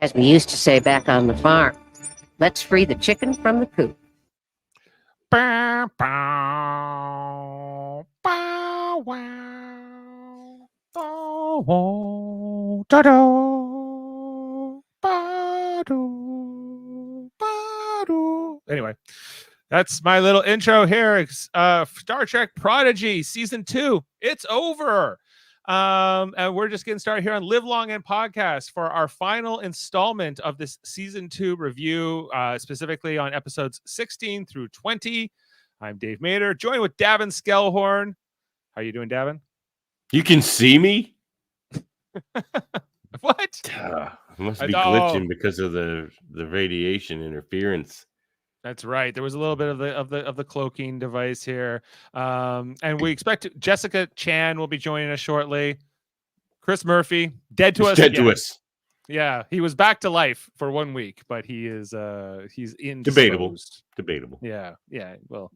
As we used to say back on the farm, let's free the chicken from the coop. Bow, bow, bow, wow. Bow, wow, da-do, ba-do, ba-do. Anyway, that's my little intro here. Star Trek Prodigy Season 2. It's over. And we're just getting started here on Live Long and Podcast for our final installment of this Season 2 review, specifically on episodes 16 through 20. I'm Dave Mader, joined with Davan Skelhorn. How you doing, Davan? You can see me? What? It must be glitching because of the radiation interference. That's right. There was a little bit of the cloaking device here, and we expect Jessica Chan will be joining us shortly. Chris Murphy, dead to us. Yeah, he was back to life for 1 week, but he's indisposed. Debatable. Yeah. Well,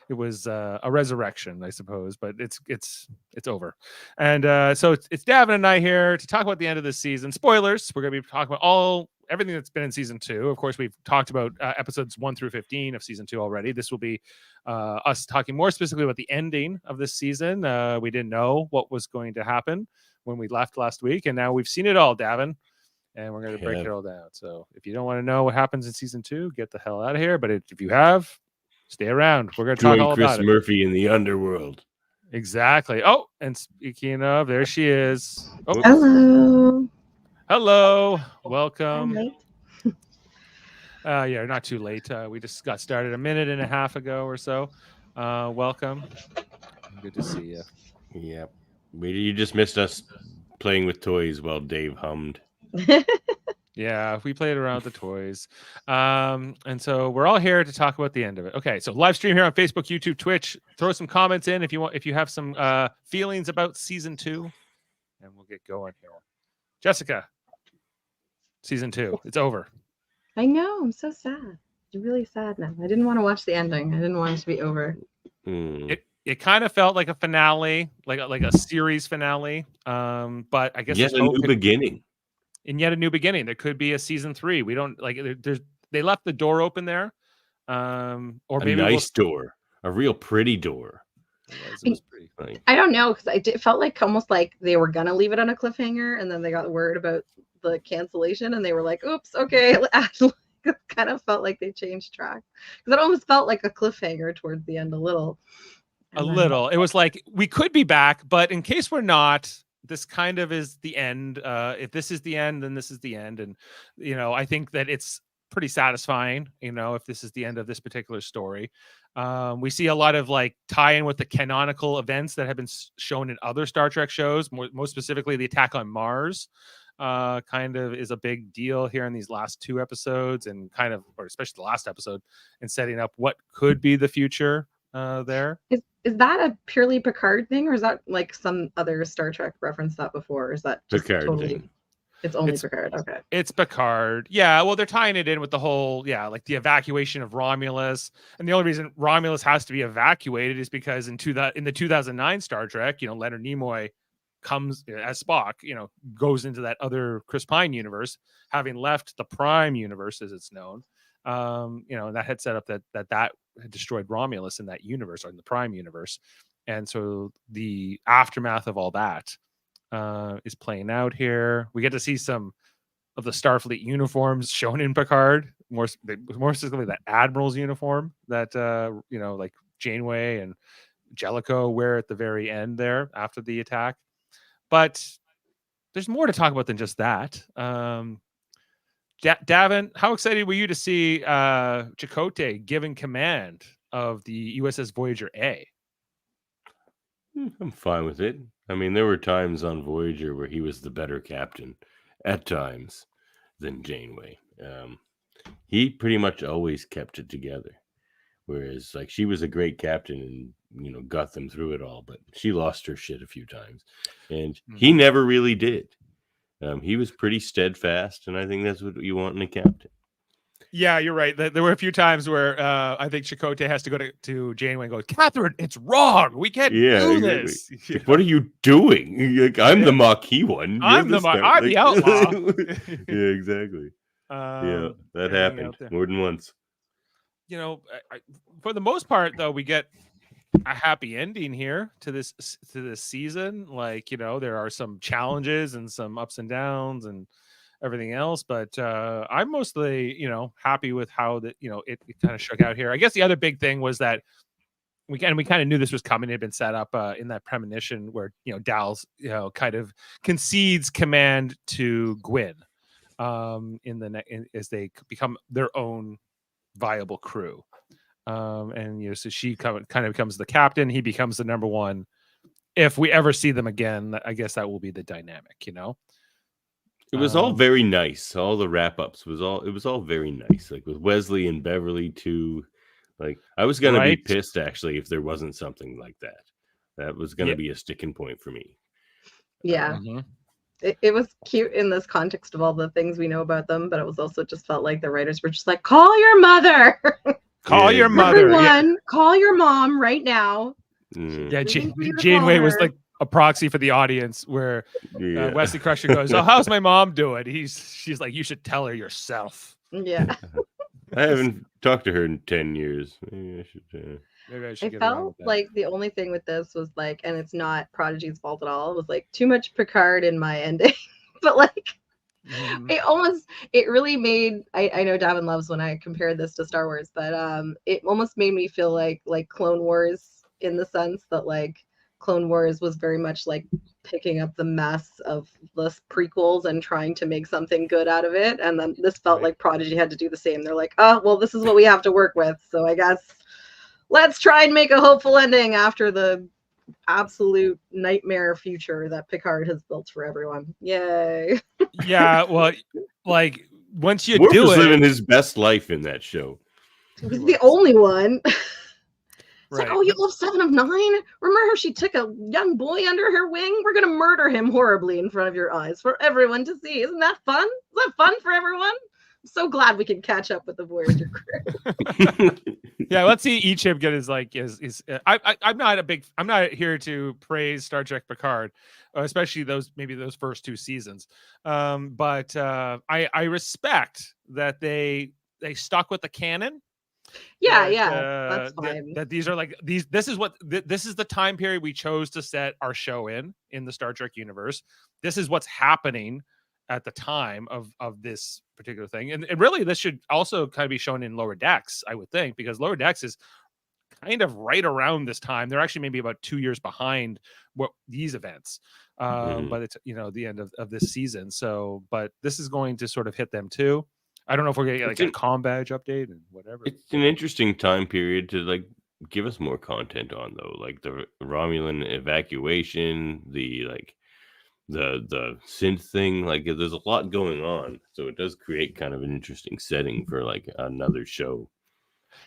it was a resurrection, I suppose, but it's over. And so it's Davan and I here to talk about the end of this season. Spoilers. We're going to be talking about everything that's been in season 2. Of course, we've talked about episodes 1 through 15 of season 2 already. This will be us talking more specifically about the ending of this season. We didn't know what was going to happen when we left last week, and now we've seen it all, Davan, and we're going to break it all down. So if you don't want to know what happens in season 2, get the hell out of here. But if you have, stay around. We're going to talk all about it. Chris Murphy in the underworld. Exactly. Oh, and speaking of, there she is. Oh. Hello. Welcome. Yeah, not too late. We just got started a minute and a half ago or so. Welcome. Good to see you. Yep. You just missed us playing with toys while Dave hummed. Yeah, we played around with the toys. And so we're all here to talk about the end of it. Okay, so live stream here on Facebook, YouTube, Twitch. Throw some comments in if you have some feelings about season 2, and we'll get going here. Jessica, season 2, it's over. I know, I'm so sad. I'm really sad now. I didn't want to watch the ending. I didn't want it to be over. It kind of felt like a finale, like a series finale. But I guess yet a new beginning. And yet a new beginning. There could be a season 3. We don't like. They left the door open there, or maybe a nice door, a real pretty door. It was pretty funny. I don't know, because it felt like almost like they were gonna leave it on a cliffhanger, and then they got word about the cancellation, and they were like, "Oops, okay." It kind of felt like they changed track, because it almost felt like a cliffhanger towards the end a little. It was like, we could be back, but in case we're not, this kind of is the end. If this is the end, then this is the end. And, I think that it's pretty satisfying, if this is the end of this particular story. We see a lot of tie-in with the canonical events that have been shown in other Star Trek shows, most specifically the attack on Mars. Kind of is a big deal here in these last 2 episodes, and or especially the last episode, and setting up what could be the future there. Is that a purely Picard thing, or is that like some other Star Trek referenced that before? Or is that just Picard totally thing? It's only Picard. Okay. It's Picard. Yeah, well, they're tying it in with the whole, like the evacuation of Romulus. And the only reason Romulus has to be evacuated is because in the 2009 Star Trek, Leonard Nimoy comes as Spock, goes into that other Chris Pine universe, having left the Prime universe as it's known. And that had set up that had destroyed Romulus in that universe, or in the Prime universe. And so the aftermath of all that is playing out here. We get to see some of the Starfleet uniforms shown in Picard, more specifically that Admiral's uniform that like Janeway and Jellicoe wear at the very end there after the attack. But there's more to talk about than just that. Davan, how excited were you to see Chakotay given command of the USS Voyager A? I'm fine with it. I mean, there were times on Voyager where he was the better captain at times than Janeway. He pretty much always kept it together. Whereas, she was a great captain and, got them through it all, but she lost her shit a few times. And he never really did. He was pretty steadfast, and I think that's what you want in a captain. Yeah, you're right. There were a few times where I think Chakotay has to go to Janeway and go, Catherine, it's wrong. We can't do this. Like, what are you doing? Like, I'm the Maquis one. I'm the outlaw. Yeah, exactly. Yeah, that happened more than once. You know, for the most part, though, we get a happy ending here to this season. Like, you know, there are some challenges and some ups and downs and everything else, but I'm mostly, you know, happy with how that, you know, it kind of shook out here. I guess the other big thing was that we kind of knew this was coming. It had been set up in that premonition where, you know, Dal's, you know, kind of concedes command to Gwyn as they become their own viable crew. And you know, so she kind of becomes the captain, he becomes the number one. If we ever see them again, I guess that will be the dynamic, you know. It was all very nice. All the wrap-ups it was all very nice. Like with Wesley and Beverly too. Like I was gonna be pissed actually if there wasn't something like that. That was gonna be a sticking point for me. Yeah. It was cute in this context of all the things we know about them, but it was also just felt like the writers were just like, call your mother. Call your mother. Everyone, call your mom right now. Yeah, Janeway was like a proxy for the audience where Wesley Crusher goes, oh, how's my mom doing? She's like, you should tell her yourself. Yeah. I haven't talked to her in 10 years. Maybe I should I felt like the only thing with this was like, and it's not Prodigy's fault at all, it was like too much Picard in my ending. But like it really made I know Davan loves when I compared this to Star Wars, but it almost made me feel like Clone Wars, in the sense that like Clone Wars was very much like picking up the mess of the prequels and trying to make something good out of it. And then this felt like Prodigy had to do the same. They're like, oh, well, this is what we have to work with. So I guess let's try and make a hopeful ending after the absolute nightmare future that Picard has built for everyone. Yay. Yeah, well, like once you Worf do was it, living his best life in that show. He was the only one. It's right. like, oh, you love 7 of 9? Remember how she took a young boy under her wing? We're going to murder him horribly in front of your eyes for everyone to see. Isn't that fun? Is that fun for everyone? I'm so glad we can catch up with the Voyager crew. Yeah, let's see each him get his I'm not here to praise Star Trek Picard, especially those first 2 seasons. But I respect that they stuck with the canon. That's fine. That these are like these. This is the time period we chose to set our show in the Star Trek universe. This is what's happening at the time of this particular thing, and really this should also kind of be shown in Lower Decks, I would think, because Lower Decks is kind of right around this time. They're actually maybe about 2 years behind what these events, but it's the end of this season. So, but this is going to sort of hit them too. I don't know if we're gonna get a comm badge update and whatever. It's an interesting time period to like give us more content on, though, like the Romulan evacuation, the synth thing. Like there's a lot going on, so it does create kind of an interesting setting for like another show,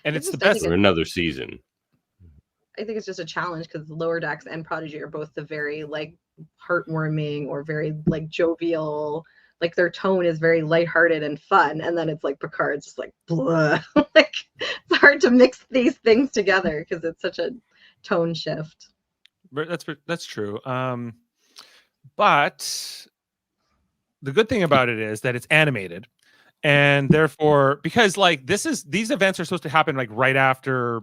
and it's the best or another season. I think it's just a challenge because Lower Decks and Prodigy are both the very like heartwarming or very like jovial. Like their tone is very lighthearted and fun, and then it's like Picard's just like blah. Like it's hard to mix these things together because it's such a tone shift. That's true. But the good thing about it is that it's animated, and therefore, because like these events are supposed to happen like right after,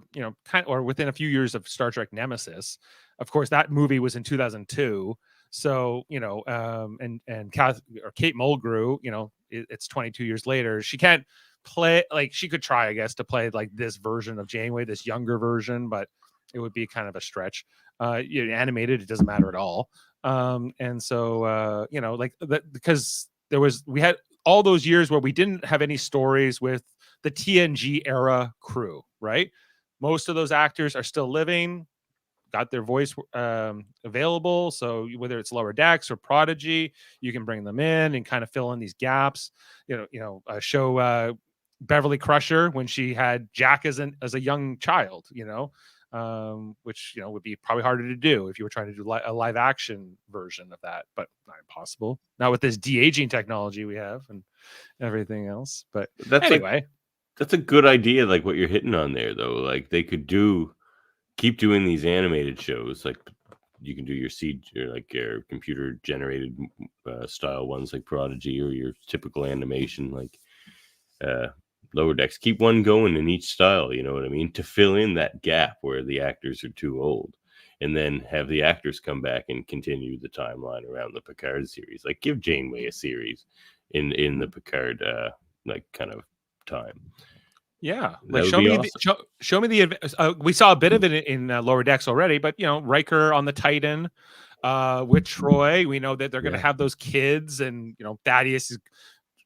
or within a few years of Star Trek Nemesis. Of course, that movie was in 2002. So, and Kate Mulgrew, it's 22 years later. She can't play, like she could try, I guess, to play like this version of Janeway, this younger version, but it would be kind of a stretch. Animated, it doesn't matter at all. And so, because we had all those years where we didn't have any stories with the TNG era crew, right? Most of those actors are still living, got their voice available. So whether it's Lower Decks or Prodigy, you can bring them in and kind of fill in these gaps. Show Beverly Crusher when she had Jack as a young child, which would be probably harder to do if you were trying to do a live action version of that, but not impossible. Not with this de-aging technology we have and everything else. But that's anyway. That's a good idea, like what you're hitting on there, though. Like they could keep doing these animated shows. Like you can do your or like your computer generated style ones like Prodigy, or your typical animation like Lower Decks. Keep one going in each style, you know what I mean, to fill in that gap where the actors are too old, and then have the actors come back and continue the timeline around the Picard series. Like give Janeway a series in the Picard like kind of time. Yeah, That like would show be me awesome. show me the we saw a bit of it in Lower Decks already, but you know, Riker on the Titan with Troy, we know that they're going to Yeah. have those kids, and you know, Thaddeus is,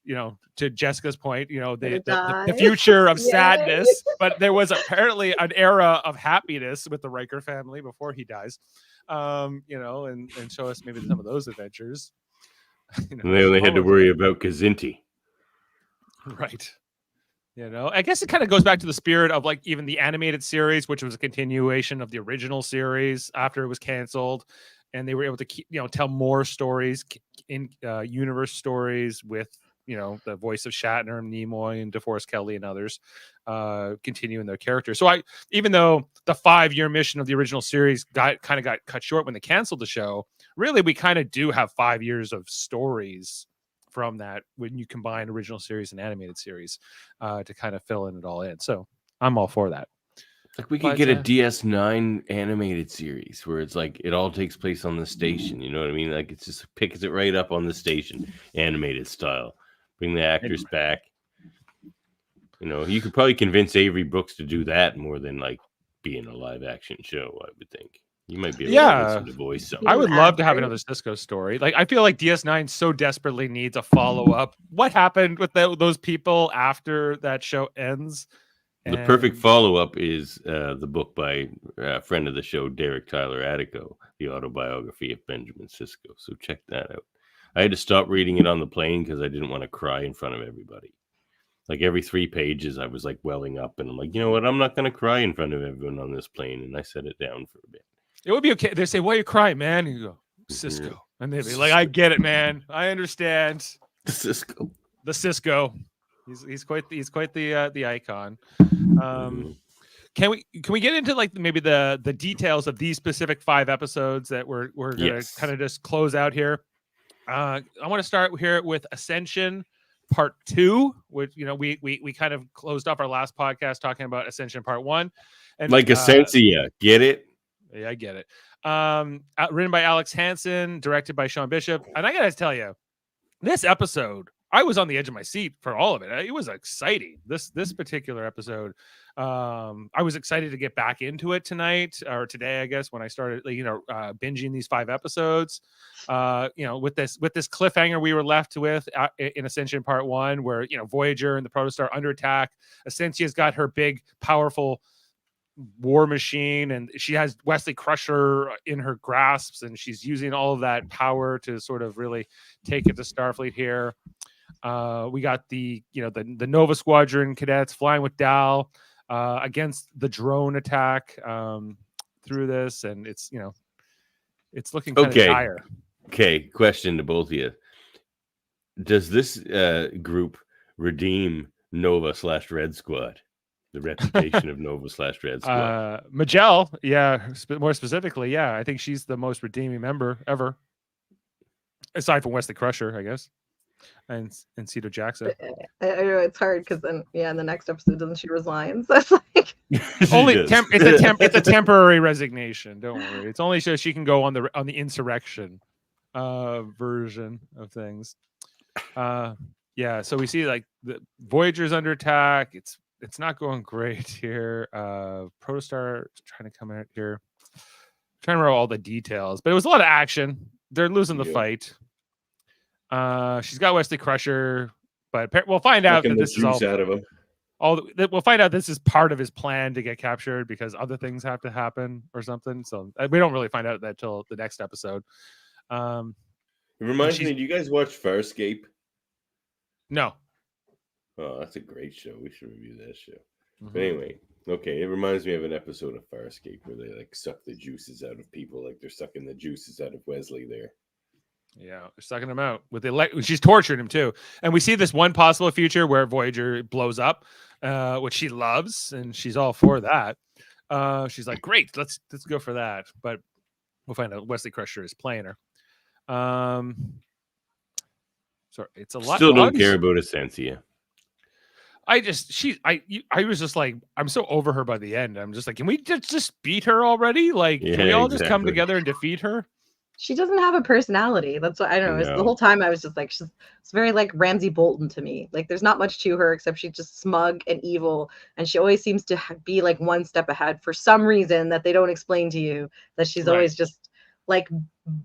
you know, to Jessica's point, you know, the die. future of Yay. sadness, but there was apparently an era of happiness with the Riker family before he dies. You know, and show us maybe some of those adventures. You know, And they only had to almost- worry about Kazinti. right. You know, I guess it kind of goes back to the spirit of like even the animated series, which was a continuation of the original series after it was canceled, and they were able to keep, you know, tell more stories in universe stories with, you know, the voice of Shatner, Nimoy, and DeForest Kelley and others continuing their characters. So even though the 5-year mission of the original series got cut short when they canceled the show, really we kind of do have 5 years of stories from that when you combine original series and animated series to kind of fill it all in. So I'm all for that. Like we could get a DS9 animated series where it's like it all takes place on the station. You know what I mean? Like it's just picks it right up on the station, animated style. Bring the actors back. You know, you could probably convince Avery Brooks to do that more than like being a live action show. I would think you might be able to listen to voice something. I would love to have another Cisco story. Like I feel like DS9 so desperately needs a follow up. What happened with those people after that show ends? The perfect follow-up is the book by a friend of the show, Derek Tyler Attico, The Autobiography of Benjamin Sisko. So check that out. I had to stop reading it on the plane because I didn't want to cry in front of everybody. Like every 3 pages, I was like welling up, and I'm like, you know what? I'm not going to cry in front of everyone on this plane. And I set it down for a bit. It would be okay. They say, why are you crying, man? And you go, Sisko. And they'd be like, I get it, man. I understand. The Sisko. The Sisko. He's quite the icon. Can we get into like maybe the details of these specific 5 episodes that we're gonna kind of just close out here? I want to start here with Ascension Part 2, which, you know, we kind of closed off our last podcast talking about Ascension Part 1, and like Ascensia, get it? Yeah, I get it. Written by Alex Hansen, directed by Sean Bishop, and I gotta tell you, this episode, I was on the edge of my seat for all of it. It was exciting. This particular episode, I was excited to get back into it tonight or today, I guess, when I started, you know, binging these 5 episodes. You know, with this cliffhanger we were left with in Ascension Part 1, where, you know, Voyager and the Protostar under attack. Ascensia's got her big, powerful war machine, and she has Wesley Crusher in her grasps, and she's using all of that power to sort of really take it to Starfleet here. We got the Nova Squadron cadets flying with Dal against the drone attack through this, and it's, you know, it's looking kind of dire. Okay, question to both of you: does this group redeem Nova/Red Squad? The reputation of Nova/Red Squad. Majel, yeah, more specifically, yeah, I think she's the most redeeming member ever, aside from Wesley Crusher, I guess. And Cedar Jackson. I know it's hard because then, yeah, in the next episode, doesn't she resign? So it's like it's a temporary resignation. Don't worry. It's only so she can go on the insurrection version of things. Yeah. So we see like the Voyager's under attack. It's not going great here. Protostar trying to come out here, trying to remember all the details, but it was a lot of action. They're losing the fight. She's got Wesley Crusher, but we'll find out that this is all out of him. We'll find out this is part of his plan to get captured because other things have to happen or something. So we don't really find out that till the next episode. It reminds me. Do you guys watch Farscape? No. Oh, that's a great show. We should review that show. Mm-hmm. But anyway, okay, it reminds me of an episode of Farscape where they like suck the juices out of people, like they're sucking the juices out of Wesley there. Yeah, they're sucking him out with she's torturing him too. And we see this one possible future where Voyager blows up. which she loves, and she's all for that. She's like, great, let's go for that. But we'll find out Wesley Crusher is playing her. Sorry, it's a lot. Still don't care about Ascension. I was just like, I'm so over her by the end. I'm just like, can we just beat her already? Like, can we all just come together and defeat her? She doesn't have a personality. That's what I don't know. The whole time I was just like, it's very like Ramsay Bolton to me. Like, there's not much to her except she's just smug and evil, and she always seems to be like one step ahead for some reason that they don't explain to you. That she's always just like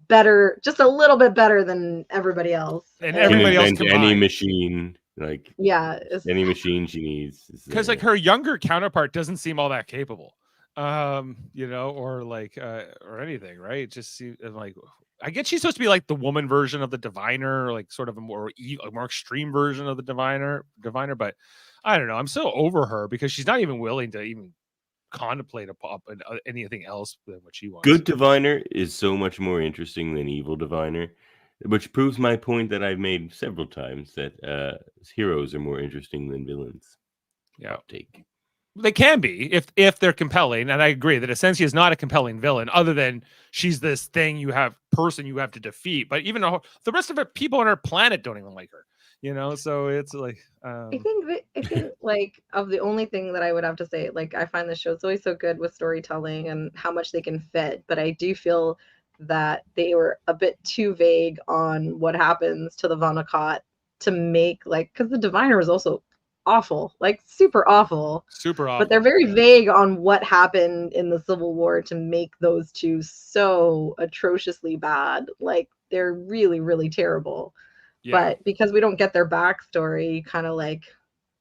better, just a little bit better than everybody else. And everybody else combined. Any machine. Like, yeah, any machine she needs, because like her younger counterpart doesn't seem all that capable, you know, or like or anything, right? It just seems like, I guess she's supposed to be like the woman version of the diviner, or like sort of a more extreme version of the diviner, but I don't know, I'm so over her because she's not even willing to even contemplate anything else than what she wants. Good diviner is so much more interesting than evil diviner, which proves my point that I've made several times, that heroes are more interesting than villains. Yeah, they can be if they're compelling, and I agree that Ascension is not a compelling villain, other than she's this thing you have to defeat. But even the rest of the people on her planet don't even like her, you know. So it's like, I think like of the only thing that I would have to say, like, I find the show's always so good with storytelling and how much they can fit, but I do feel that they were a bit too vague on what happens to the Vonnegut to make, like, because the diviner was also awful, like super awful, but they're very vague on what happened in the Civil War to make those two so atrociously bad. Like, they're really, really terrible. But because we don't get their backstory, kind of like,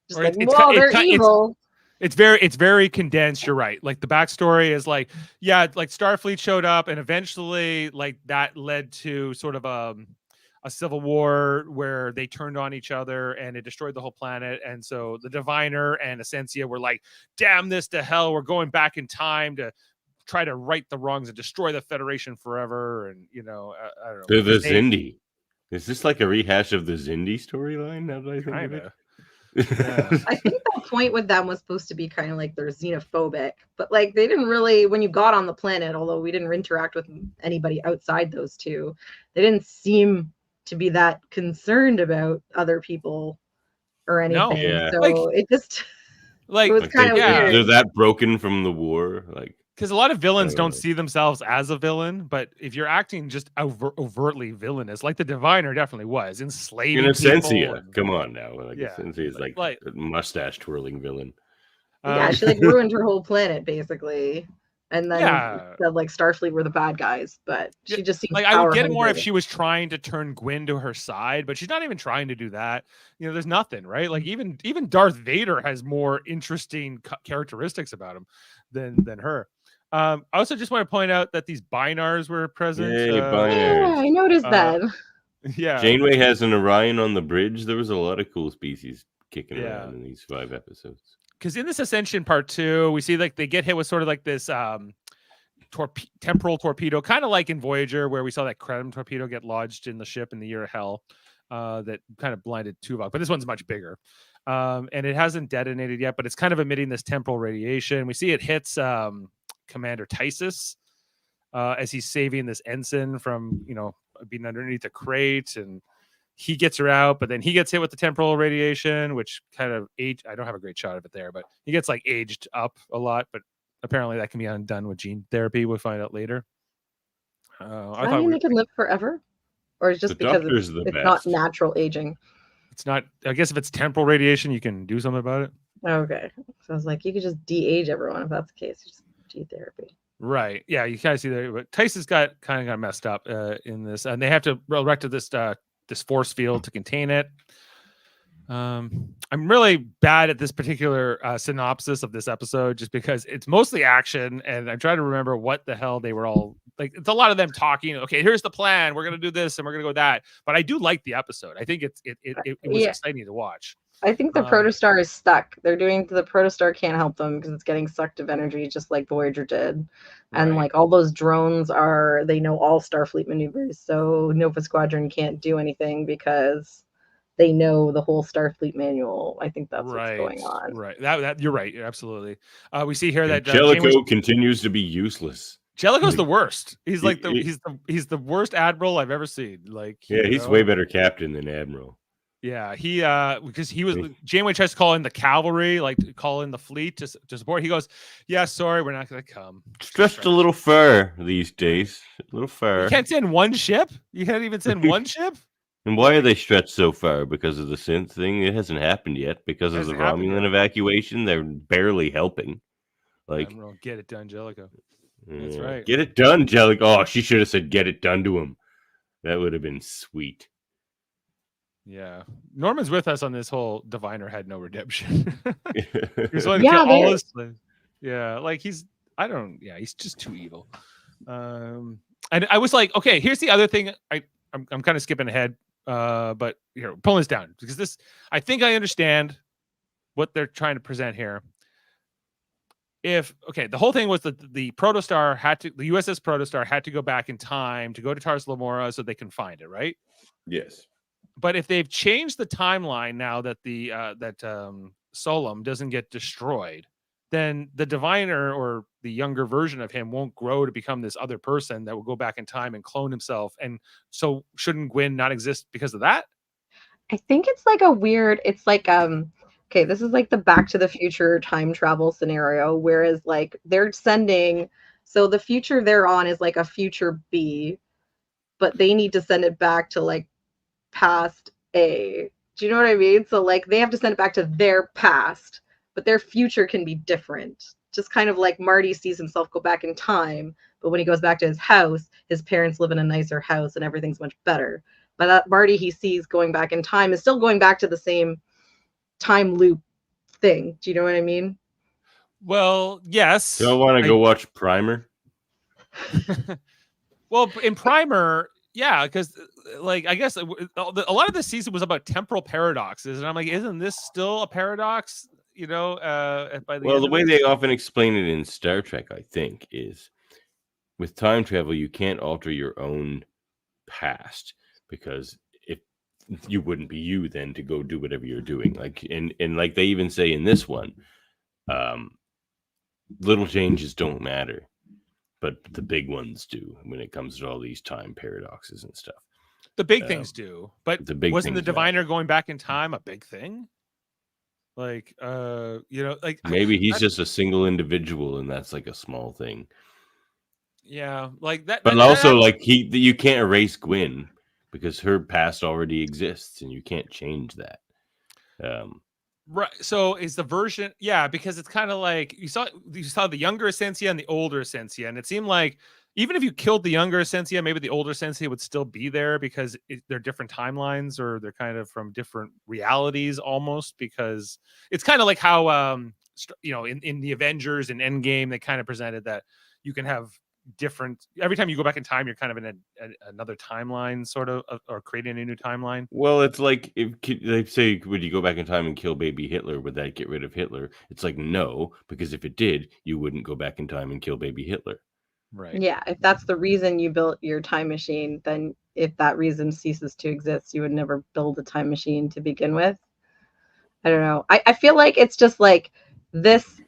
just like, well, they're evil. It's very condensed. You're right. Like, the backstory is like, like Starfleet showed up, and eventually, like, that led to sort of a civil war where they turned on each other and it destroyed the whole planet. And so the diviner and Ascension were like, damn this to hell, we're going back in time to try to right the wrongs and destroy the Federation forever. And, you know, I don't know. The Xindi. Is this like a rehash of the Xindi storyline? Now that I think of it? Yeah. I think the point with them was supposed to be kind of like they're xenophobic, but like they didn't really, when you got on the planet, although we didn't interact with anybody outside those two, they didn't seem to be that concerned about other people or anything. So it just it was kind of weird. They're that broken from the war, like, because a lot of villains don't see themselves as a villain, but if you're acting just overtly villainous, like the diviner definitely was, enslaving people. Come on now. Like, Ascension is like a mustache twirling villain. Yeah, she like ruined her whole planet basically, and then said like Starfleet were the bad guys. But she just seems like, I would get it more if she was trying to turn Gwyn to her side, but she's not even trying to do that. You know, there's nothing, right? Like even Darth Vader has more interesting characteristics about him than her. I also just want to point out that these Binars were present. Yeah, I noticed that. Yeah, Janeway has an Orion on the bridge. There was a lot of cool species kicking around in these 5 episodes. Because in this Ascension Part 2, we see like they get hit with sort of like this temporal torpedo, kind of like in Voyager, where we saw that Krem torpedo get lodged in the ship in the Year of Hell, that kind of blinded Tuvok. But this one's much bigger. And it hasn't detonated yet, but it's kind of emitting this temporal radiation. We see it hits Commander Tysus as he's saving this ensign from, you know, being underneath a crate, and he gets her out, but then he gets hit with the temporal radiation, which kind of I don't have a great shot of it there, but he gets like aged up a lot, but apparently that can be undone with gene therapy. We'll find out later. I thought they can live forever, or it's just because it's not natural aging. It's not, I guess if it's temporal radiation, you can do something about it. Okay. So I was like, you could just de-age everyone if that's the case. Just gene therapy. Right. Yeah, you kind of see that. But Tyson's got messed up in this, and they have to erect this force field to contain it. I'm really bad at this particular synopsis of this episode, just because it's mostly action, and I'm trying to remember what the hell they were all like. It's a lot of them talking. Okay, here's the plan. We're gonna do this and we're gonna go that. But I do like the episode. I think it was exciting to watch. I think the Protostar is stuck. The Protostar can't help them because it's getting sucked of energy, just like Voyager did. And like all those drones they know all Starfleet maneuvers. So Nova Squadron can't do anything because they know the whole Starfleet manual. I think that's what's going on. Right. That you're right. Absolutely. We see here that Jellicoe continues to be useless. Jellicoe's the worst. He's like he's the worst admiral I've ever seen. Like, he's way better captain than admiral. Yeah, he because he was Janeway tries to call in the cavalry, like call in the fleet to support. He goes, "Yeah, sorry, we're not going to come." Stretched a little far these days. A little far. You can't send one ship. You can't even send one ship. And why are they stretched so far? Because of the synth thing? It hasn't happened yet. Because of the Romulan evacuation, they're barely helping. Like, get it done, Jellicoe. That's right. Get it done, Jellicoe. Oh, she should have said, "Get it done" to him. That would have been sweet. Yeah, Norman's with us on this whole Diviner had no redemption. He's willing to kill all his slaves. Yeah, like he's just too evil. And I was like, okay, here's the other thing. I'm kind of skipping ahead, but here, pulling this down because I think I understand what they're trying to present here. The whole thing was that the Protostar the USS Protostar had to go back in time to go to Tars Lamora so they can find it, right? Yes. But if they've changed the timeline now that Solum doesn't get destroyed, then the Diviner or the younger version of him won't grow to become this other person that will go back in time and clone himself. And so shouldn't Gwyn not exist because of that? I think it's like okay, this is like the Back to the Future time travel scenario, whereas like they're sending, so the future they're on is like a future B, but they need to send it back to like past A. Do you know what I mean? So like they have to send it back to their past, but their future can be different. Just kind of like Marty sees himself go back in time, but when he goes back to his house, his parents live in a nicer house and everything's much better. But that Marty he sees going back in time is still going back to the same time loop thing. Do you know what I mean? Well, yes. Do I want to go watch Primer? Well, in Primer, yeah, because like I guess a lot of this season was about temporal paradoxes, and I'm like, isn't this still a paradox? You know, the way they often explain it in Star Trek, I think, is with time travel, you can't alter your own past because if you wouldn't be you then to go do whatever you're doing. Like and like they even say in this one, little changes don't matter. But the big ones do when it comes to all these time paradoxes and stuff. The big things do, but wasn't the Diviner going back in time a big thing? Like, like maybe he's just a single individual, and that's like a small thing. Yeah, like that. But also, like you can't erase Gwyn because her past already exists, and you can't change that. Right. So is the version, because it's kind of like you saw the younger Ascensia and the older Ascensia, and it seemed like even if you killed the younger Ascensia, maybe the older Ascensia would still be there because they're different timelines or they're kind of from different realities almost. Because it's kind of like how in the Avengers and Endgame they kind of presented that you can have different every time you go back in time you're kind of in another timeline sort of or creating a new timeline. Well, it's like if they say would you go back in time and kill baby Hitler, would that get rid of Hitler? It's like no, because if it did you wouldn't go back in time and kill baby Hitler. Right. Yeah, if that's the reason you built your time machine, then if that reason ceases to exist you would never build a time machine to begin with. I don't know. I feel like it's just like this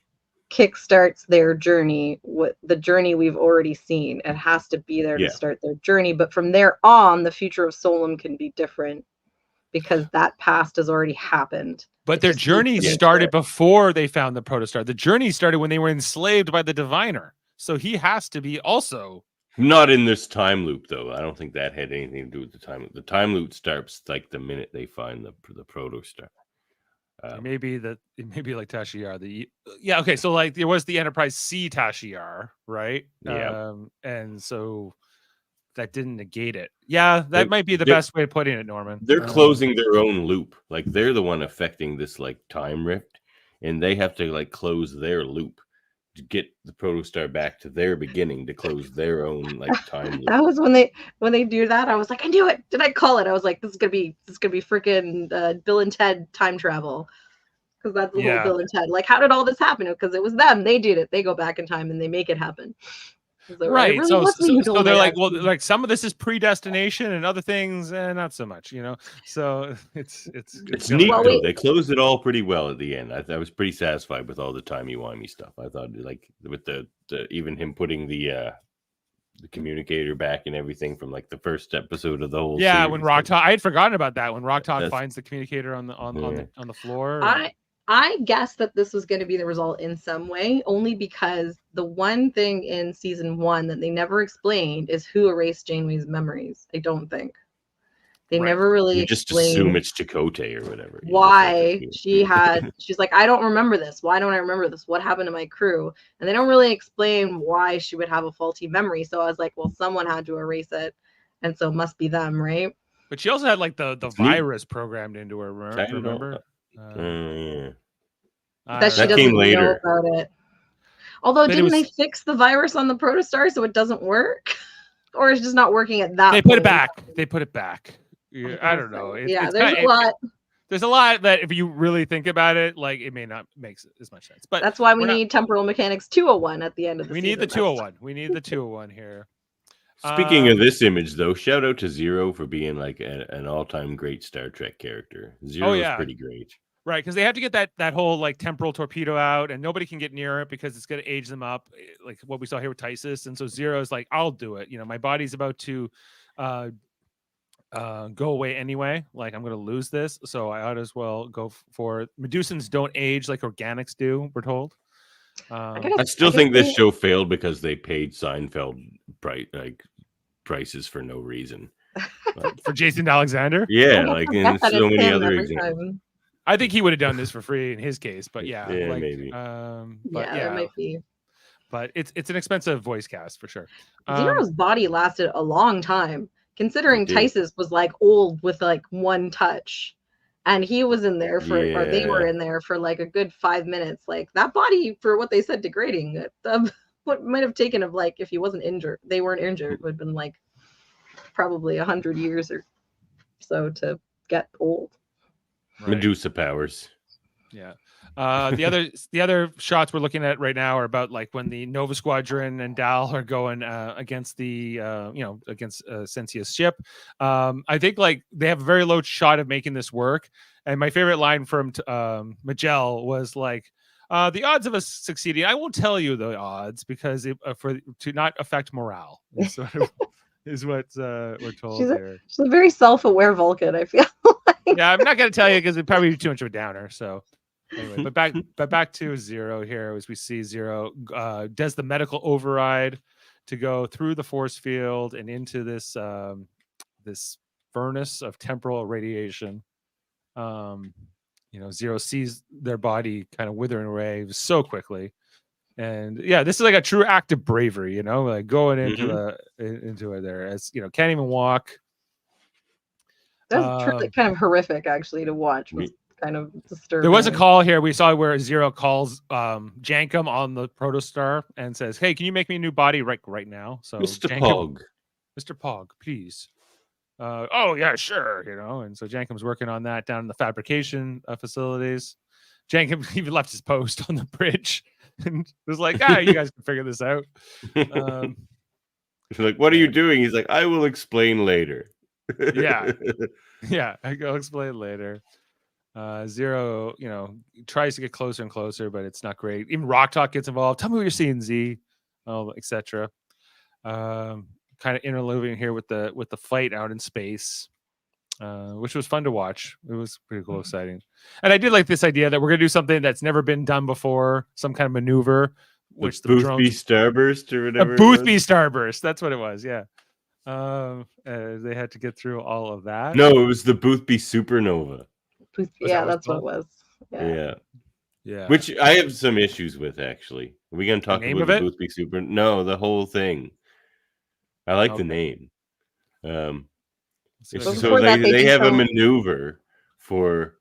kickstarts their journey, the journey we've already seen. It has to be there to start their journey, but from there on the future of Solum can be different because that past has already happened. But their journey started before they found the Protostar. The journey started when they were enslaved by the Diviner, so he has to be also not in this time loop though. I don't think that had anything to do with the time loop. The time loop starts like the minute they find the Protostar. It may be like Tashiar. Okay. So like there was the Enterprise C Tashiar, right? Yeah. And so that didn't negate it. Yeah, that might be the best way of putting it, Norman. They're closing their own loop. Like they're the one affecting this like time rift, and they have to like close their loop to get the Protostar back to their beginning to close their own like time loop. That was when they do that. I was like, I knew it. Did I call it? I was like, this is gonna be freaking Bill and Ted time travel, because that's the whole Bill and Ted. Like, how did all this happen? Because it was them. They did it. They go back in time and they make it happen. Is it Right. It really So, was me so, who so told they're her like, that well, she- like some of this is predestination and other things, not so much, So it's It's really neat Well, though. we- They closed it all pretty well at the end. I was pretty satisfied with all the timey-wimey stuff. I thought, like, with the even him putting the communicator back and everything from like the first episode of the whole yeah. series. When Rock Talk, I had forgotten about that. When Rock Talk That's- finds the communicator on Yeah. the floor. and- I guessed that this was going to be the result in some way, only because the one thing in season 1 that they never explained is who erased Janeway's memories. I don't think they Right. never really You just explained assume it's Chakotay or whatever. You just, like, why assume. she's like, I don't remember this. Why don't I remember this? What happened to my crew? And they don't really explain why she would have a faulty memory. So I was like, well, someone had to erase it, and so it must be them, right? But she also had like the It's neat. virus programmed into her. Kind of. Remember? Yeah. That she That doesn't came know later. about it. Although, But it didn't they was- fix the virus on the Protostar so it doesn't work? Or it's just not working at that They put it point? back. They put it back. Yeah, I don't know. Yeah, It's there's kinda- a lot. There's a lot that if you really think about it, like it may not make as much sense. But That's why we we're not- need Temporal Mechanics 201 at the end of the we season. need the That's- 201. We need the 201 here. Speaking of this image, though, shout out to Zero for being like an all-time great Star Trek character. Zero is yeah. pretty great. Right, because they have to get that whole like temporal torpedo out, and nobody can get near it because it's going to age them up, like what we saw here with Tysus. And so Zero's like, I'll do it. My body's about to go away anyway. Like I'm going to lose this, so I ought as well go for it. Medusans don't age like organics do. We're told. I still think this show failed because they paid Seinfeld prices for no reason. For Jason Alexander. Yeah, I like forget in that so it's many him other every examples. time. I think he would have done this for free in his case, but yeah, Yeah, like, maybe. But Yeah, that might be. but it's an expensive voice cast for sure. Zero's body lasted a long time, considering It did. Tysus was like old with like one touch, and he was in there for, or they were Yeah. in there for like a good 5 minutes. Like that body, for what they said, degrading. What might have taken of like if he wasn't injured, they weren't injured, would have been like probably 100 years or so to get old. Right. Medusa powers. Yeah. The other shots we're looking at right now are about like when the Nova Squadron and Dal are going against the against Sensia's ship. I think like they have a very low shot of making this work. And my favorite line from Majel was like, the odds of us succeeding, I won't tell you the odds because to not affect morale is sort of is what we're told here. She's a very self-aware Vulcan, I feel. Yeah, I'm not going to tell you because it'd probably be too much of a downer. So anyway, but back to Zero here as we see Zero does the medical override to go through the force field and into this this furnace of temporal radiation. Zero sees their body kind of withering away so quickly. And yeah, this is like a true act of bravery, like going into into it there as can't even walk. That's truly kind of horrific, actually, to watch. It was kind of disturbing. There was a call here we saw where Zero calls Jankum on the Protostar and says, "Hey, can you make me a new body right now?" So Mr. Jankum, Pog. Mr. Pog, please. Oh yeah, sure. And so Jankum's working on that down in the fabrication facilities. Jankum even left his post on the bridge and was like, you guys can figure this out. He's like, what are you doing? He's like, I will explain later. Yeah. Yeah, I'll explain later. Zero, tries to get closer and closer, but it's not great. Even Rock Talk gets involved. Tell me what you're seeing, Z, etc. Kind of interleaving here with the fight out in space, which was fun to watch. It was pretty cool, exciting. And I did like this idea that we're gonna do something that's never been done before, some kind of maneuver, which the Boothby drones, Starburst or a whatever. Boothby Starburst. That's what it was. Yeah. They had to get through all of that. No, it was the Boothby Supernova. Yeah, that that's what what it was. Yeah. Yeah. Which I have some issues with, actually. Are we going to talk name about of the it? Boothby Super? No, the whole thing. I like Okay. the name. So But So before that, they they have a do maneuver for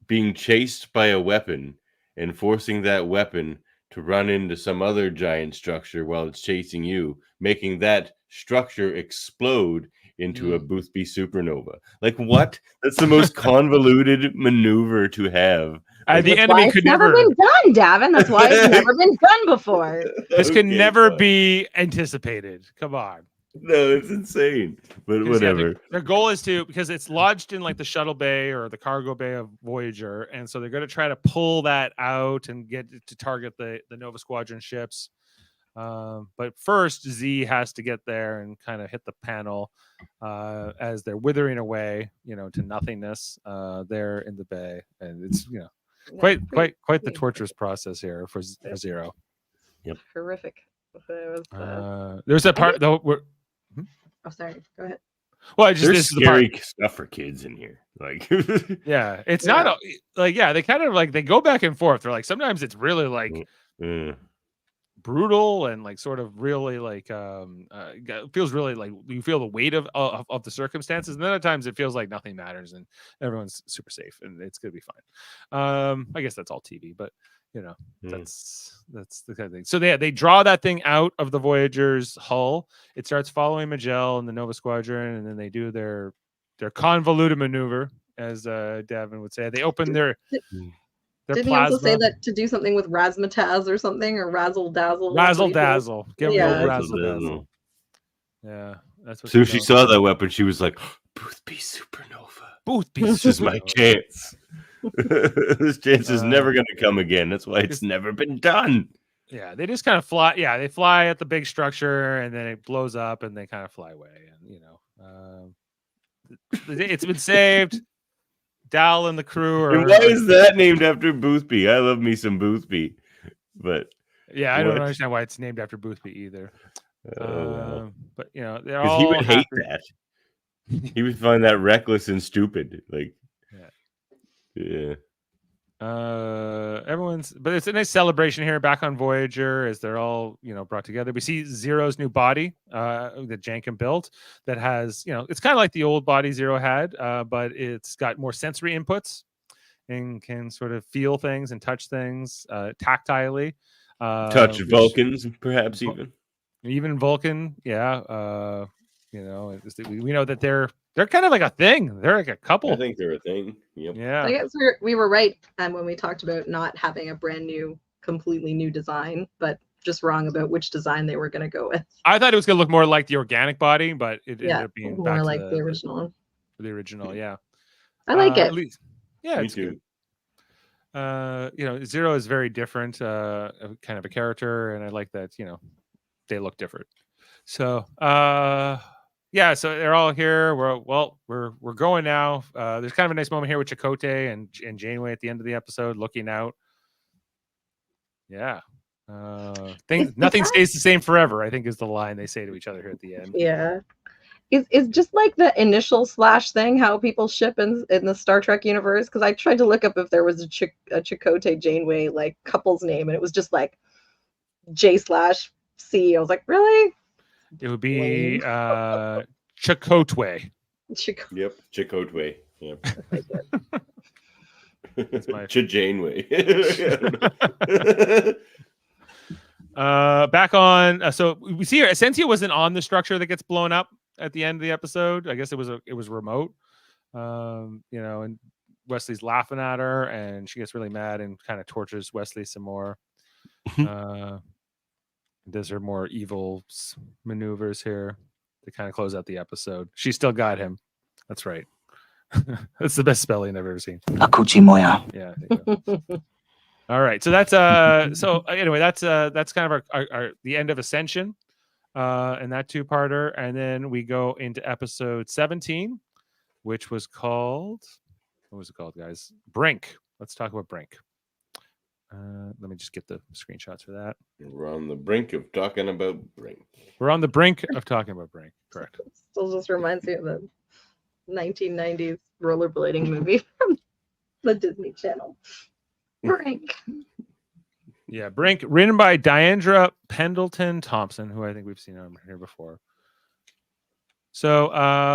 being chased by a weapon and forcing that weapon to run into some other giant structure while it's chasing you, making that structure explode into a Boothby supernova. Like, what? That's the most convoluted maneuver to have At the That's enemy why it's could never never. been done, Davan. That's why it's never been done before. This could Okay, never fine. be anticipated. Come on. No, it's insane. But 'Cause, yeah, whatever. their goal is to, because it's lodged in like the shuttle bay or the cargo bay of Voyager, and so they're going to try to pull that out and get it to target the Nova Squadron ships. But first, Z has to get there and kind of hit the panel as they're withering away, to nothingness there in the bay, and it's quite the torturous process here for Zero. Horrific. It was, There's a part though where. oh, sorry. Go ahead. Well, just There's this is the part. scary stuff for kids in here. Like, Yeah, it's Yeah. not like they kind of like they go back and forth. They're like sometimes it's really like brutal and like sort of really like feels really like you feel the weight of the circumstances, and then at times it feels like nothing matters and everyone's super safe and it's gonna be fine. I guess that's all TV, but that's the kind of thing. So they draw that thing out of the Voyager's hull. It starts following Magellan and the Nova Squadron, and then they do their convoluted maneuver, as Davan would say. They open their Didn't he plasma. also say that to do something with razzmatazz or something, or razzle dazzle? Razzle dazzle. Give Yeah. them razzle dazzle. Yeah, that's what. so she saw that weapon. She was like, Boothby Supernova. Boothby. This is my chance. This chance is never going to come again. That's why it's never been done. Yeah, they just kind of fly. Yeah, they fly at the big structure, and then it blows up, and they kind of fly away. And it's been saved. Dal and the crew are. And why is that named after Boothby? I love me some Boothby, but Yeah, I don't what? understand why it's named after Boothby either. well. But they're Because all he would hate happy. that. He would find that reckless and stupid. Like, yeah. But it's a nice celebration here back on Voyager as they're all brought together. We see Zero's new body that Jankum built that has it's kind of like the old body Zero had, but it's got more sensory inputs and can sort of feel things and touch things tactilely. Touch Vulcans, perhaps even Vulcan. Yeah. We know that they're kind of like a thing. They're like a couple. I think they're a thing. Yep. Yeah. I guess we were right when we talked about not having a brand new, completely new design, but just wrong about which design they were going to go with. I thought it was going to look more like the organic body, but it ended up being more back like to the original. the original. Yeah. I like it. At least, yeah, Me it's too. good. Zero is very different, kind of a character, and I like that. They look different. So, yeah, so they're all here. We're going now. There's kind of a nice moment here with Chakotay and Janeway at the end of the episode, looking out. Yeah, nothing stays the same forever, I think is the line they say to each other here at the end. Yeah. It's just like the initial slash thing, how people ship in the Star Trek universe. Because I tried to look up if there was a Chakotay Janeway like couple's name, and it was just like J/C. I was like, really? It would be Chakotay. Yep. Chakotay. Yep. That's my Janeway. Back on. So we see her. Ascension wasn't on the structure that gets blown up at the end of the episode. I guess it was remote. And Wesley's laughing at her, and she gets really mad and kind of tortures Wesley some more. Does her more evil maneuvers here to kind of close out the episode. She still got him. That's right. That's the best spelling I've ever seen. Akuchi Moya. Yeah. All right. So that's anyway, that's kind of our the end of Ascension, and that two-parter, and then we go into episode 17, which was called, what was it called, guys? Brink. Let's talk about Brink. Let me just get the screenshots for that. We're on the brink of talking about Brink. We're on the brink of talking about Brink. Correct. Still just reminds me of the 1990s rollerblading movie from the Disney Channel. Brink. Yeah, Brink, written by Diandra Pendleton Thompson, who I think we've seen on here before. So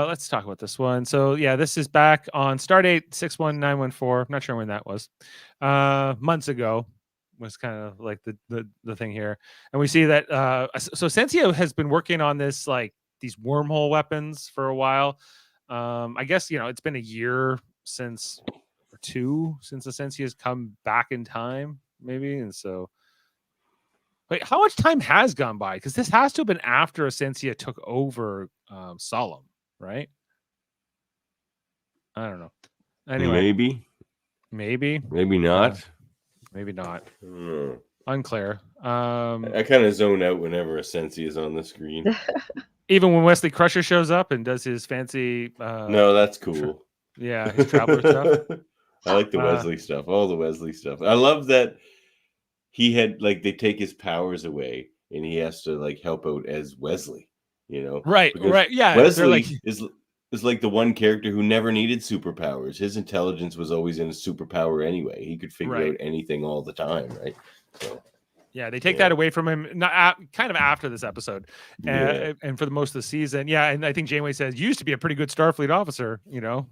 let's talk about this one. So yeah, this is back on Stardate 61914. I'm not sure when that was. Months ago was kind of like the thing here. And we see that so Sensio has been working on this, like these wormhole weapons for a while. I guess it's been a year since, or 2 since Ascension has come back in time, maybe. And so, wait, how much time has gone by? Because this has to have been after Ascension took over Solemn, right? I don't know. Anyway, maybe not. maybe not. Hmm. Unclear. I kind of zone out whenever Ascension is on the screen. Even when Wesley Crusher shows up and does his fancy. No, that's cool. His traveler stuff. I like the Wesley stuff. All the Wesley stuff. I love that he had like they take his powers away and he has to like help out as Wesley. Right. Because Right. Yeah. Wesley is like the one character who never needed superpowers. His intelligence was always in a superpower anyway. He could figure out anything all the time, right? So, yeah, they take that away from him, kind of after this episode, and for the most of the season. Yeah, and I think Janeway says used to be a pretty good Starfleet officer,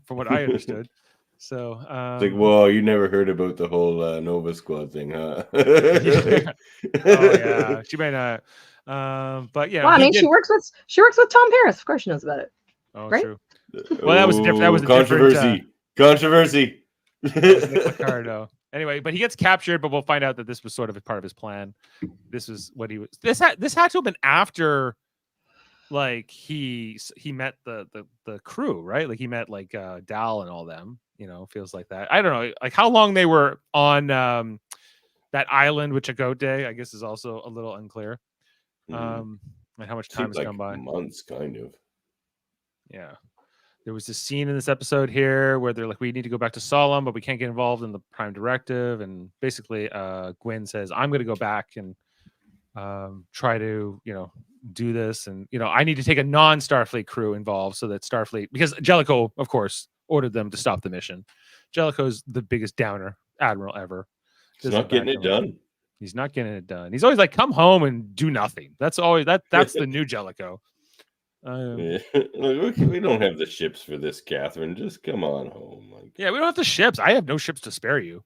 from what I understood. So, it's like, whoa, you never heard about the whole Nova Squad thing, huh? Oh yeah, she may not. But yeah, well, I mean, she works with Tom Paris. Of course, she knows about it. Oh, right? True. Well, that was different. That was a controversy. Controversy. Ricardo. Anyway, but he gets captured, but we'll find out that this was sort of a part of his plan. This was what he was. This had to have been after, like he met the crew, right? Like he met like Dal and all them. Feels like that. I don't know, like how long they were on that island with Chakotay. I guess is also a little unclear. And how much time has gone by? Months, kind of. Yeah. There was this scene in this episode here where they're like, we need to go back to Solemn, but we can't get involved in the Prime Directive. And basically, Gwyn says, I'm going to go back and try to, do this. And, I need to take a non-Starfleet crew involved so that Starfleet, because Jellicoe, of course, ordered them to stop the mission. Jellicoe's the biggest downer admiral ever. He's not getting it done. He's not getting it done. He's always like, come home and do nothing. That's always that's the new Jellicoe. We don't have the ships for this, Catherine. Just come on home. Yeah, we don't have the ships. I have no ships to spare you.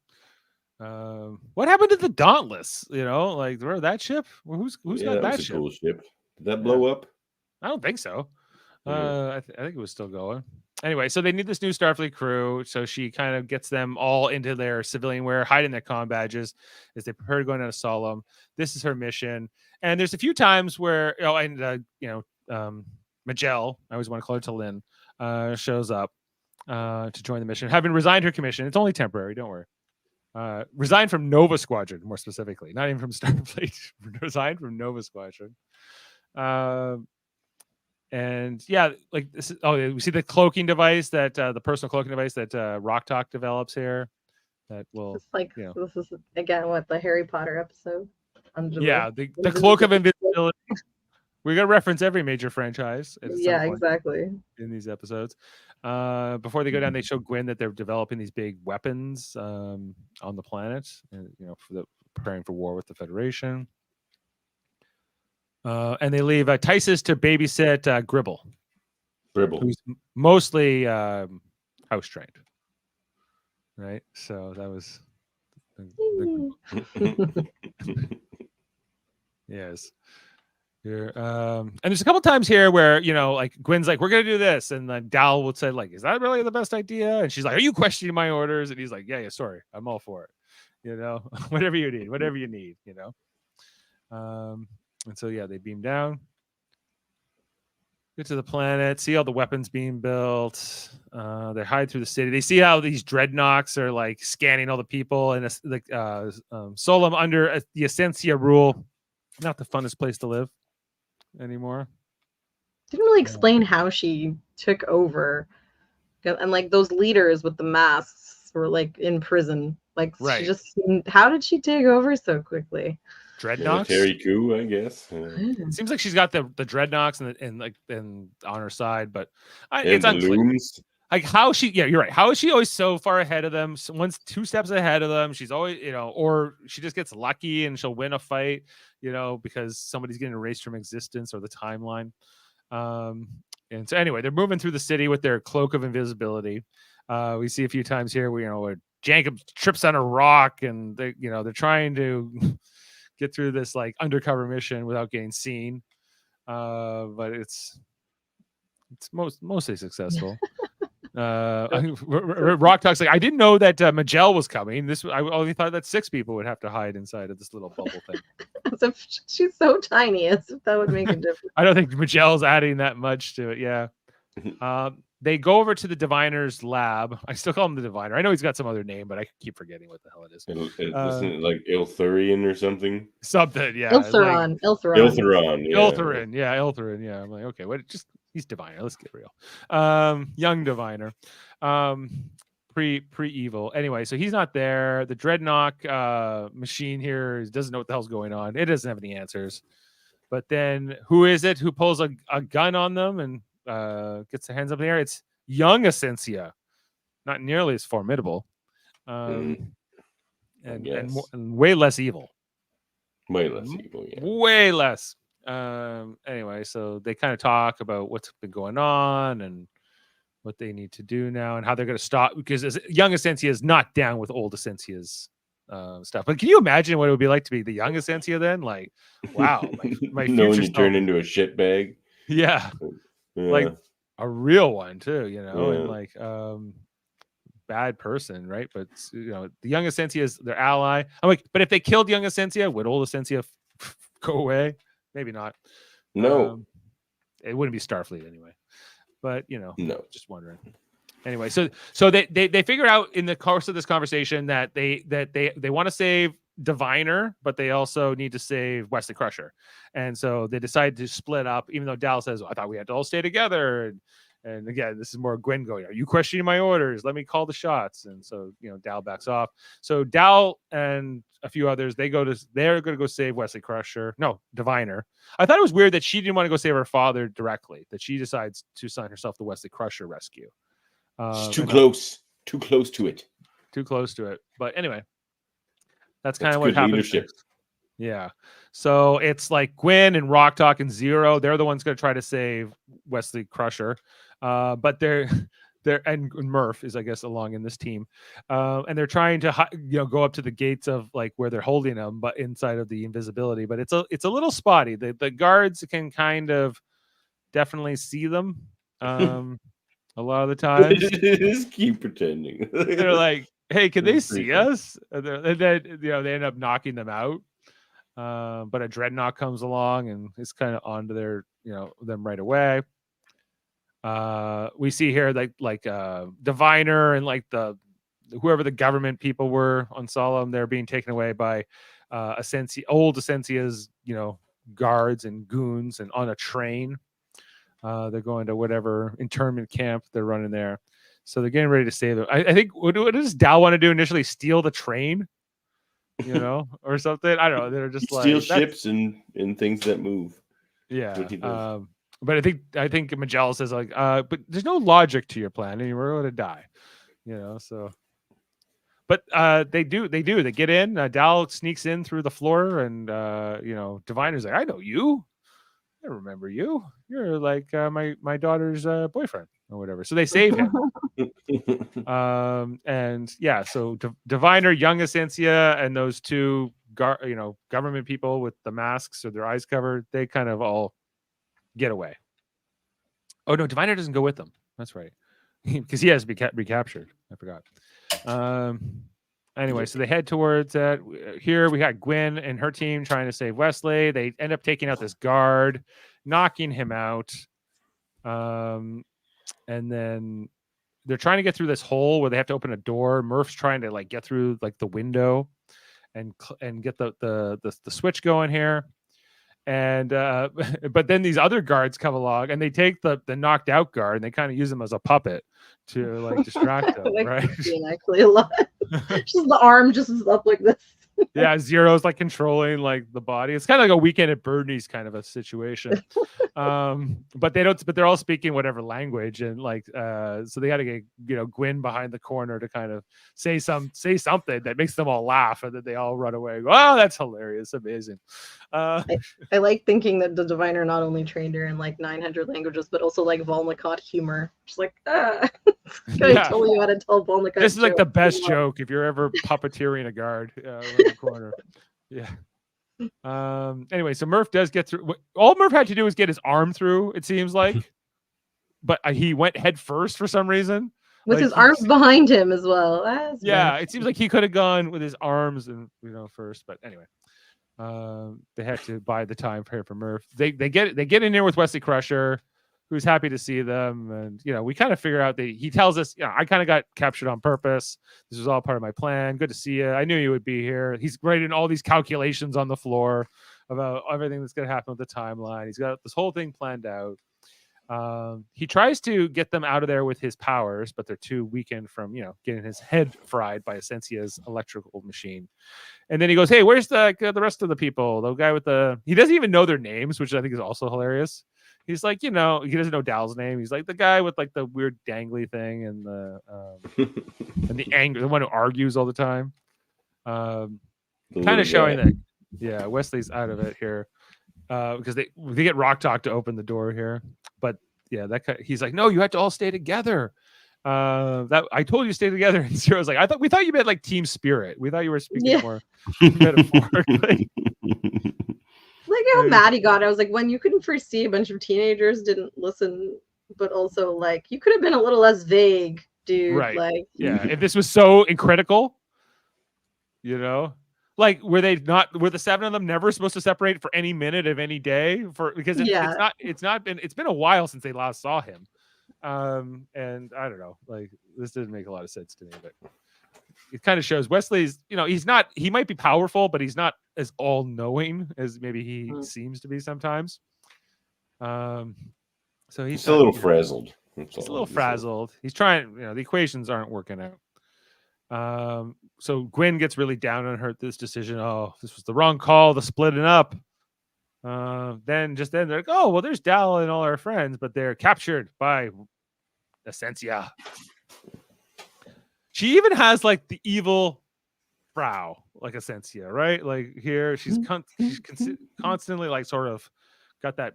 What happened to the Dauntless? Like where that ship? Who's got that ship? Cool ship. Did that blow up? I don't think so. I think it was still going. Anyway, so they need this new Starfleet crew. So she kind of gets them all into their civilian wear, hiding their comm badges as they prepare to go into Solemn. This is her mission. And there's a few times where, Majel, I always want to call her to Lynn, shows up to join the mission, having resigned her commission. It's only temporary, don't worry. Resigned from Nova Squadron, more specifically, not even from Starfleet. Resigned from Nova Squadron. And yeah, like this is, we see the cloaking device that the personal cloaking device that Rock Talk develops here. That will, it's like this is again what the Harry Potter episode. The cloak of invisibility. We're gonna reference every major franchise. Yeah, exactly. In these episodes, before they go down, they show Gwyn that they're developing these big weapons on the planet, and preparing for war with the Federation. And they leave Tysus to babysit Gribble, who's mostly house trained, right? So that was yes. Here, and there's a couple times here where like Gwyn's like, we're gonna do this, and then Dal would say like, is that really the best idea? And she's like, are you questioning my orders? And he's like, yeah, sorry, I'm all for it. Whatever you need. And so they beam down, get to the planet, see all the weapons being built. They hide through the city. They see how these dreadnoughts are like scanning all the people, and Solemn under the Ascension rule, not the funnest place to live anymore. Didn't really explain how she took over, and like those leaders with the masks were like in prison. Like she how did she take over so quickly? Dreadnoughts, military coup, I guess. It seems like she's got the dreadnoughts and on her side, but it's unclear. Like how she, you're right. How is she always so far ahead of them? So one's 2 steps ahead of them. She's always, or she just gets lucky and she'll win a fight, because somebody's getting erased from existence or the timeline. And so anyway, they're moving through the city with their cloak of invisibility. We see a few times here where Jacob trips on a rock, and they're trying to get through this like undercover mission without getting seen. But it's mostly successful. Rock Talk's like, I didn't know that Magell was coming. I only thought that 6 people would have to hide inside of this little bubble thing. As if she's so tiny, as if that would make a difference. I don't think Magell's adding that much to it. Yeah. They go over to the diviner's lab. I still call him the diviner. I know he's got some other name, but I keep forgetting what the hell it is. Isn't it like Ilthurian or something? Something, yeah. Iltheron. Like, Iltheron. Yeah. Iltherin, yeah, Iltherin, yeah. I'm like, okay, he's diviner. Let's get real. Young diviner. Pre-evil. Anyway, so he's not there. The Dreadnought machine here doesn't know what the hell's going on. It doesn't have any answers. But then who is it who pulls a gun on them and gets their hands up in the air? It's young Ascension, not nearly as formidable, and way less evil. Way less evil, yeah. Way less. Anyway, so they kind of talk about what's been going on and what they need to do now and how they're going to stop, because young Ascension is not down with old Ascension's stuff. But can you imagine what it would be like to be the young Ascension then? Like, wow, my knowing you turn into a shitbag. Yeah. Like a real one too, and like bad person, right? But the young Ascension is their ally. I'm like, but if they killed young Ascension, would old Ascension go away? Maybe not. No, it wouldn't be Starfleet anyway. But no, just wondering. Anyway, so they figure out in the course of this conversation that they want to save Diviner, but they also need to save Wesley Crusher, and so they decide to split up. Even though Dal says, "I thought we had to all stay together," and again, this is more Gwen going, "Are you questioning my orders? Let me call the shots." And so Dal backs off. So Dal and a few others they're going to go save Wesley Crusher. No, Diviner. I thought it was weird that she didn't want to go save her father directly. That she decides to assign herself the Wesley Crusher rescue. She's too close to it. Too close to it. But anyway. That's kind of what happens. Leadership. Yeah. So it's like Gwen and Rock Talk and Zero. They're the ones going to try to save Wesley Crusher. But they're and Murph is, I guess, along in this team. And they're trying to go up to the gates of like where they're holding them, but inside of the invisibility. But it's a little spotty. The guards can kind of definitely see them. A lot of the time. Just keep pretending. They're like, hey, can they see us? And then they end up knocking them out. But a Dreadnought comes along and is kind of onto their them right away. We see here like Diviner and like whoever the government people were on Solemn, they're being taken away by old Ascensia's guards and goons and on a train. They're going to whatever internment camp they're running there. So they're getting ready to save them. I think what does Dal want to do initially? Steal the train, or something. I don't know. They're just steal ships and things that move. Yeah. But I think Magell says like, but there's no logic to your plan, and we're going to die. So. But they get in. Dal sneaks in through the floor, and Diviner's like, I know you. I remember you. You're like my daughter's boyfriend or whatever. So they save him. And yeah, so Diviner, young Ascension, and those two government people with the masks or their eyes covered, they kind of all get away. Oh no, Diviner doesn't go with them. That's right, because he has to be recaptured. I forgot. Anyway, so they head towards that. Here we got Gwen and her team trying to save Wesley. They end up taking out this guard, knocking him out. And then they're trying to get through this hole where they have to open a door. Murph's trying to like get through like the window and get the switch going here. And but then these other guards come along and they take the knocked out guard and they kind of use him as a puppet to like distract them, right? Actually, a lot. Just the arm just is up like this. Yeah, Zero's like controlling like the body. It's kind of like a Weekend at Bernie's kind of a situation. But they're all speaking whatever language, and like so they got to get Gwen behind the corner to kind of say something that makes them all laugh, and then they all run away. Oh, that's hilarious, amazing. I like thinking that the Diviner not only trained her in like 900 languages, but also like Volnicott humor. Just like I told you how to tell Volnicott. This is like the best joke if you're ever puppeteering a guard in the corner. Yeah. Anyway, so Murph does get through. All Murph had to do was get his arm through, it seems like, but he went head first for some reason. with Like, his arms behind him as well. That's Yeah, very it seems like he could have gone with his arms and first, but anyway, they had to buy the time for Murph. They get in there with Wesley Crusher, who's happy to see them, and we kind of figure out that he tells us, I kind of got captured on purpose. This was all part of my plan. Good to see you. I knew you would be here. He's writing all these calculations on the floor about everything that's going to happen with the timeline. He's got this whole thing planned out. He tries to get them out of there with his powers, but they're too weakened from getting his head fried by Ascensia's electrical machine. And then he goes, "Hey, where's the rest of the people? The guy with he doesn't even know their names, which I think is also hilarious. He's like, he doesn't know Dal's name. He's like the guy with like the weird dangly thing and the and the anger, the one who argues all the time. Kind of showing that, Wesley's out of it here because they get Rock Talk to open the door here. But he's like, no, you have to all stay together. That I told you to stay together. And Zero's like, we thought you meant like team spirit. We thought you were speaking more metaphorically. Like how mad he got. I was like, when you couldn't foresee a bunch of teenagers didn't listen, but also like you could have been a little less vague, dude. Right. Like, if this was so critical, like were the seven of them never supposed to separate for any minute of any day because it's been a while since they last saw him. And I don't know, like this didn't make a lot of sense to me, but it kind of shows Wesley's, he might be powerful, but he's not as all-knowing as maybe he seems to be sometimes. So he's a little frazzled. He's a little frazzled. He's trying, the equations aren't working out. So Gwen gets really down on her this decision. Oh, this was the wrong call, the splitting up. Then they're like, oh, well, there's Dal and all our friends, but they're captured by Essentia. She even has like the evil brow, like Essentia, right? Like here, she's constantly like sort of got that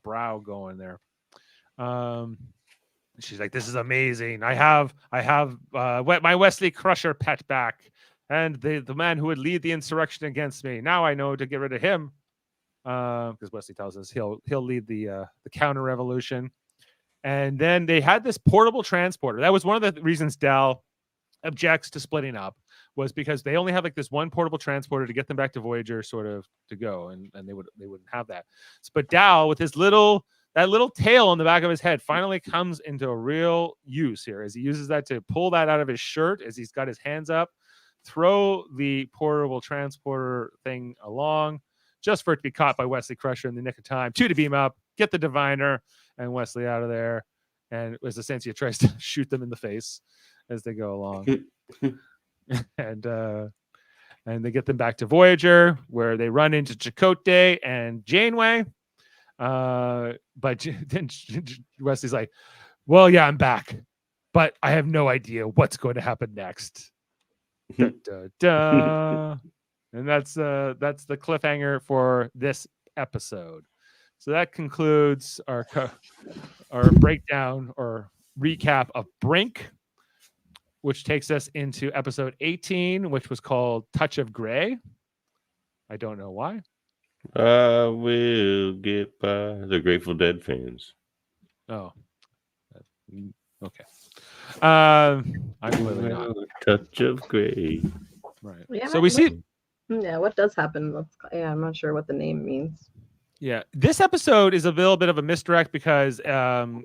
brow going there. She's like, this is amazing. I have my Wesley Crusher pet back, and the man who would lead the insurrection against me. Now I know to get rid of him. Because Wesley tells us he'll lead the counter revolution. And then they had this portable transporter. That was one of the reasons Dal objects to splitting up, was because they only have like this one portable transporter to get them back to Voyager, sort of to go, and they wouldn't have that. But Dal, with his little tail on the back of his head, finally comes into a real use here, as he uses that to pull that out of his shirt as he's got his hands up, throw the portable transporter thing along, just for it to be caught by Wesley Crusher in the nick of time, to beam up, get the Diviner and Wesley out of there. And as Essentia tries to shoot them in the face as they go along. And they get them back to Voyager, where they run into Chakotay and Janeway. But then Wesley's like, well, yeah, I'm back, but I have no idea what's going to happen next. Da, da, da. And that's the cliffhanger for this episode. So that concludes our breakdown or recap of Brink, which takes us into episode 18, which was called Touch of Grey. I don't know why. We'll get by the Grateful Dead fans. Oh, okay. I'm clearly not. Touch of Grey. Right. Yeah, so we see. Yeah, what does happen? I'm not sure what the name means. Yeah, this episode is a little bit of a misdirect because the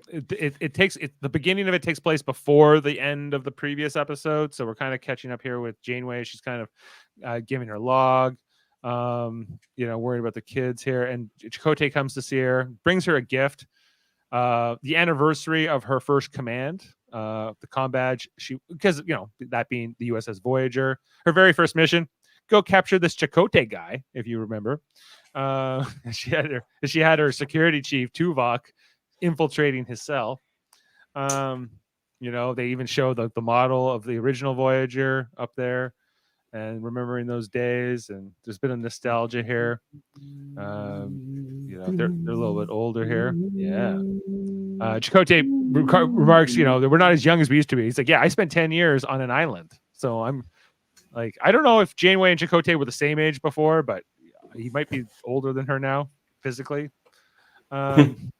beginning of it takes place before the end of the previous episode, so we're kind of catching up here with Janeway. She's kind of giving her log, worried about the kids here, and Chakotay comes to see her, brings her a gift, the anniversary of her first command, the comm badge. Because that being the USS Voyager, her very first mission. Go capture this Chakotay guy, if you remember. She had her security chief Tuvok infiltrating his cell. They even show the model of the original Voyager up there, and remembering those days. And there's been a nostalgia here. They're a little bit older here. Yeah. Chakotay remarks, we're not as young as we used to be. He's like, yeah, I spent 10 years on an island, so I'm. Like, I don't know if Janeway and Chakotay were the same age before, but he might be older than her now, physically. And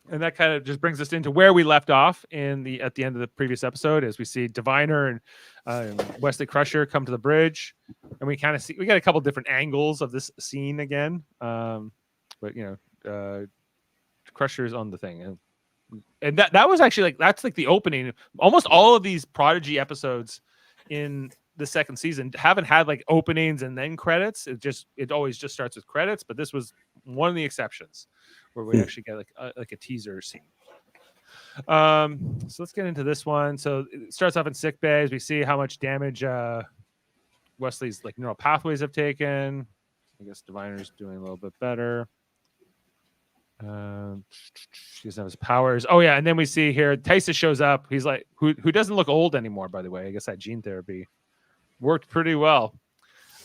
And that kind of just brings us into where we left off at the end of the previous episode, as we see Diviner and Wesley Crusher come to the bridge, and we kind of see we got a couple different angles of this scene again. But Crusher's on the thing, and that was actually that's like the opening. Almost all of these Prodigy episodes in the second season haven't had like openings and then credits. It always just starts with credits, but this was one of the exceptions where we actually get like a teaser scene. So let's get into this one. So it starts off in sick bay as we see how much damage Wesley's like neural pathways have taken. I guess Diviner's doing a little bit better. She doesn't have his powers. Oh yeah, and then we see here Tysus shows up. He's like who doesn't look old anymore, by the way. I guess that gene therapy worked pretty well.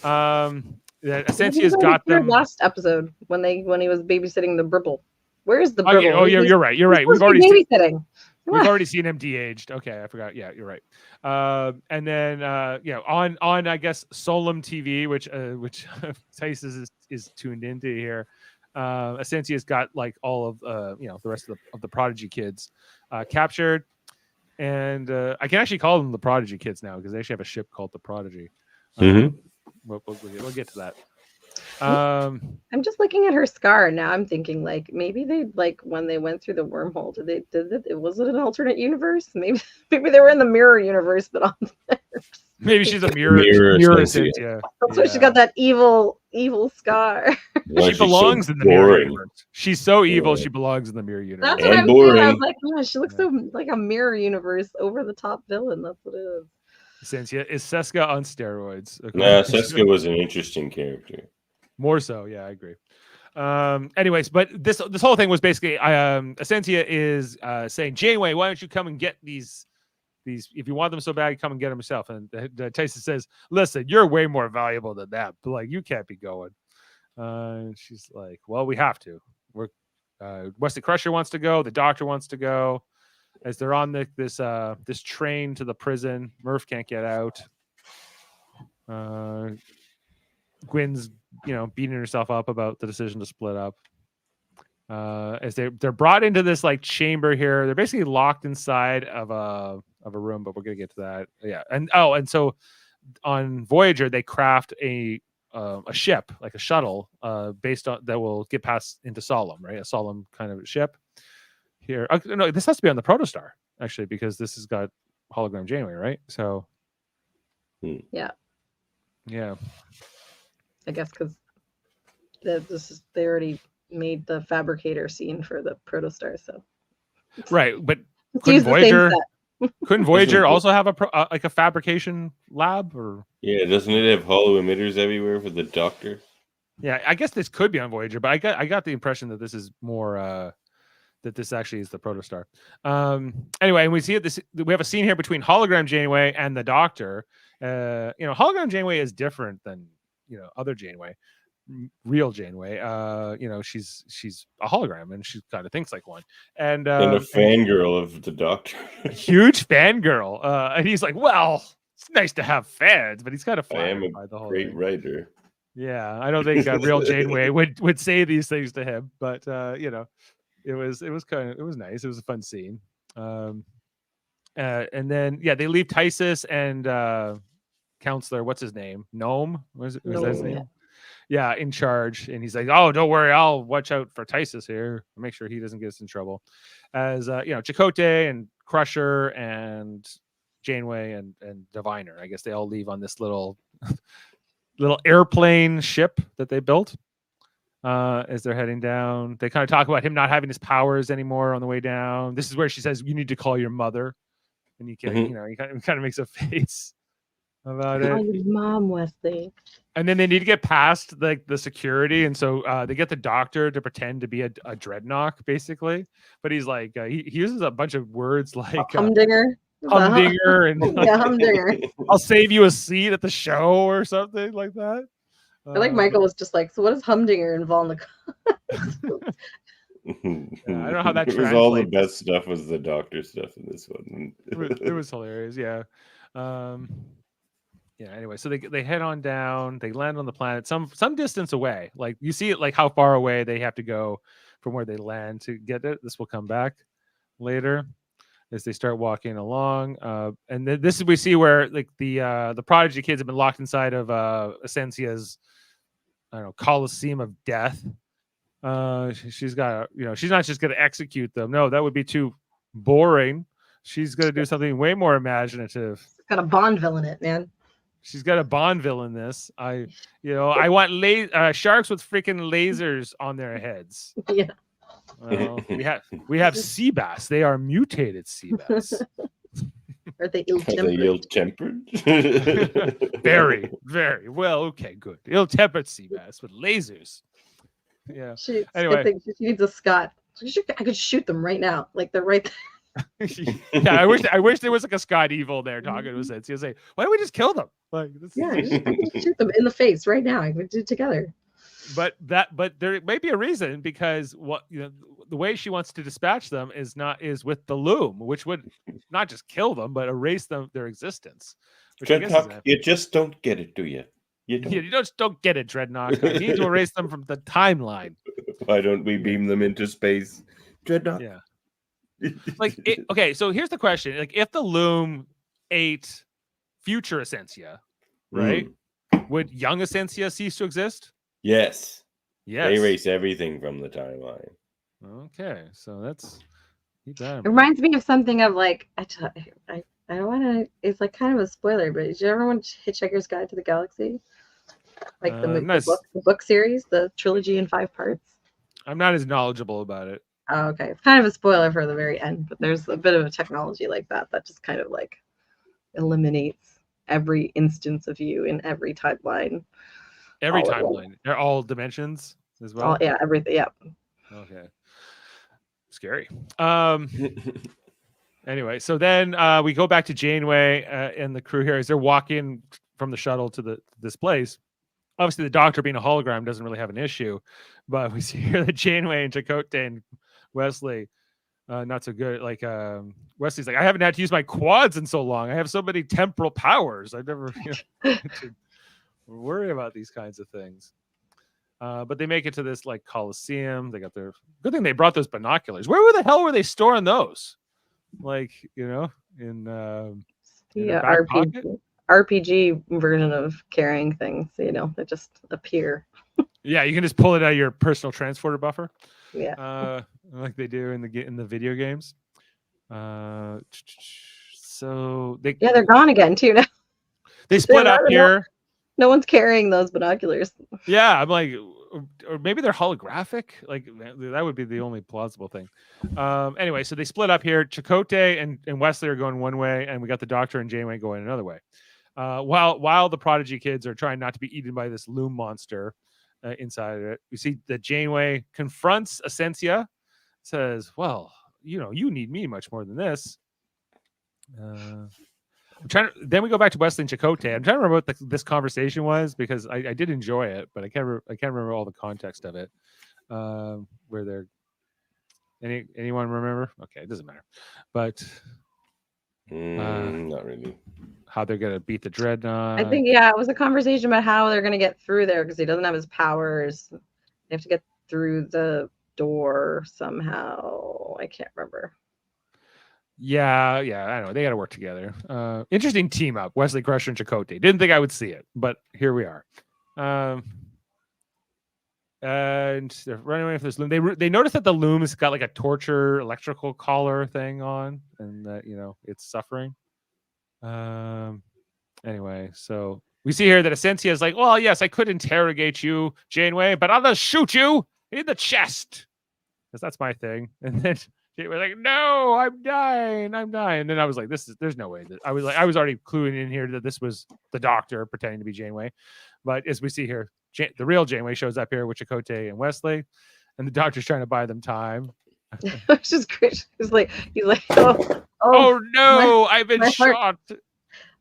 Ascensia's got them last episode when he was babysitting the Bribble. Where is the Bribble? You're right. We've already seen him de-aged. Okay, I forgot. Yeah, you're right. And then on I guess Solum TV, which Tysus is tuned into here. Ascensia's got like all of the rest of the Prodigy kids captured, and I can actually call them the Prodigy kids now because they actually have a ship called the Prodigy. We'll get to that. I'm just looking at her scar now. I'm thinking like maybe they when they went through the wormhole, was it an alternate universe? Maybe they were in the mirror universe, but on theirs. Maybe she's a mirror Ascensia. That's why she got that evil scar. She belongs in the mirror universe. She's so evil, she belongs in the mirror universe. That's what I'm saying. I was like, yeah, she looks so like a mirror universe over the top villain. That's what it is. Ascensia is Seska on steroids. Okay. Nah, Seska was an interesting character. More so, yeah, I agree. Anyways, but this whole thing was basically Ascensia is saying, Janeway, why don't you come and get these if you want them so bad, come and get them yourself. And Tyson says, listen, you're way more valuable than that, but like you can't be going. She's like, well, we have to. Wesley Crusher wants to go, the doctor wants to go. As they're on this train to the prison, Murph can't get out. Gwyn's beating herself up about the decision to split up. As they're brought into this like chamber here, they're basically locked inside of a room, but we're gonna get to that. Yeah, and so on Voyager they craft a ship, like a shuttle, based on that will get past into Solemn, right? A Solemn kind of ship. Here, no, this has to be on the Protostar actually because this has got hologram Janeway, right? So, yeah. I guess because they already made the fabricator scene for the Protostar, so right. But couldn't Voyager also have a fabrication lab? Or doesn't it have hollow emitters everywhere for the Doctor? Yeah, I guess this could be on Voyager, but I got the impression that this is more that this actually is the Protostar. Anyway, and we see we have a scene here between hologram Janeway and the Doctor. Hologram Janeway is different than other Janeway, real Janeway. She's a hologram and she kind of thinks like one. And a fangirl of the Doctor. A huge fangirl. And he's like, well, it's nice to have fans, but he's kind of flattered by the whole great thing. writer. Yeah, I don't think real Janeway would say these things to him, but it was nice. It was a fun scene. And then they leave Tysus and Counselor, what's his name? Gnome? Was that his name? Yeah, in charge. And he's like, oh, don't worry, I'll watch out for Tysus here. Make sure he doesn't get us in trouble. As Chakotay and Crusher and Janeway and Diviner, I guess they all leave on this little airplane ship that they built. As they're heading down, they kind of talk about him not having his powers anymore on the way down. This is where she says, you need to call your mother. And he can, he kind of makes a face about it. Your mom, Wesley. And then they need to get past like the security, and so they get the Doctor to pretend to be a dreadnought, basically. But he's like he uses a bunch of words like humdinger, and humdinger. I'll save you a seat at the show or something like that. I like Michael was just like, so what does humdinger involve in the? I don't know how that translates. All the best stuff was the Doctor stuff in this one. It was hilarious, yeah. Anyway, so they head on down, they land on the planet some distance away. Like you see it like how far away they have to go from where they land to get it. This will come back later as they start walking along. And then this is we see where like the Prodigy kids have been locked inside of Ascensia's Coliseum of Death. She's got she's not just going to execute them. No, that would be too boring. She's going to do something way more imaginative. It's got a Bond villain in it, man. She's got a Bondville in this. I want sharks with freaking lasers on their heads. Yeah. Well, we have sea bass. They are mutated sea bass. Are they Are they ill-tempered? ill-tempered? Very, very well. Okay, good. Ill-tempered sea bass with lasers. Yeah. Anyway. I think she needs a Scott. I could shoot them right now. Like they're right there. Yeah, I wish there was like a Scott Evil there talking to us. He'll say, "Why don't we just kill them?" Like, Yeah, just shoot them in the face right now. I could do it together. But there may be a reason because the way she wants to dispatch them is with the loom, which would not just kill them but erase their existence. Dreadnought, you just don't get it, do you? You don't get it, Dreadnought. You need to erase them from the timeline. Why don't we beam them into space, Dreadnought? Yeah. Okay, so here's the question: like, if the loom ate future Ascensia, right? Would young Ascensia cease to exist? Yes. Yes. They erase everything from the timeline. Okay, so that's keep that in It mind. reminds me of something of like I don't want to. It's like kind of a spoiler, but did you ever watch Hitchhiker's Guide to the Galaxy? Like the book series, the trilogy in 5 parts. I'm not as knowledgeable about it. Oh, okay. It's kind of a spoiler for the very end, but there's a bit of a technology like that just kind of like eliminates every instance of you in every timeline. Every timeline, they're all dimensions as well. Yeah, everything. Yeah. Okay. Scary. Anyway, so then we go back to Janeway and the crew here as they're walking from the shuttle to this place. Obviously, the Doctor being a hologram doesn't really have an issue, but we see here that Janeway and Chakotay and Wesley not so good. Like Wesley's like, I haven't had to use my quads in so long. I have so many temporal powers. I've never had to worry about these kinds of things. But they make it to this like Coliseum. They got their good thing. They brought those binoculars. Where the hell were they storing those? Like in RPG version of carrying things. They just appear. Yeah, you can just pull it out of your personal transporter buffer. Yeah. Like they do in the video games. So they're gone again too now. They split up here. No one's carrying those binoculars. Yeah, I'm like, or maybe they're holographic. Like that would be the only plausible thing. Anyway, so they split up here. Chakotay and Wesley are going one way, and we got the Doctor and Janeway going another way. While the Prodigy kids are trying not to be eaten by this loom monster inside of it, we see that Janeway confronts Ascensia, says, "Well, you need me much more than this." Then we go back to Wesley and Chakotay. I'm trying to remember what this conversation was because I did enjoy it, but I can't remember all the context of it. Where they're anyone remember? Okay, it doesn't matter. But not really. How they're gonna beat the Dreadnought? I think it was a conversation about how they're gonna get through there because he doesn't have his powers. They have to get through the door somehow. I can't remember. Yeah, I know. They got to work together. Interesting team up, Wesley Crusher and Chakotay. Didn't think I would see it, but here we are. And they're running away from this loom. They notice that the loom has got like a torture electrical collar thing on, and that it's suffering. Anyway, so we see here that Ascensia is like, well, yes, I could interrogate you, Janeway, but I'll just shoot you in the chest because that's my thing. And then she was like, no, I'm dying. And then I was like, there's no way that I was already cluing in here that this was the Doctor pretending to be Janeway. But as we see here, the real Janeway shows up here with Chakotay and Wesley, and the Doctor's trying to buy them time. It's just great. He's like, oh no, I've been shot.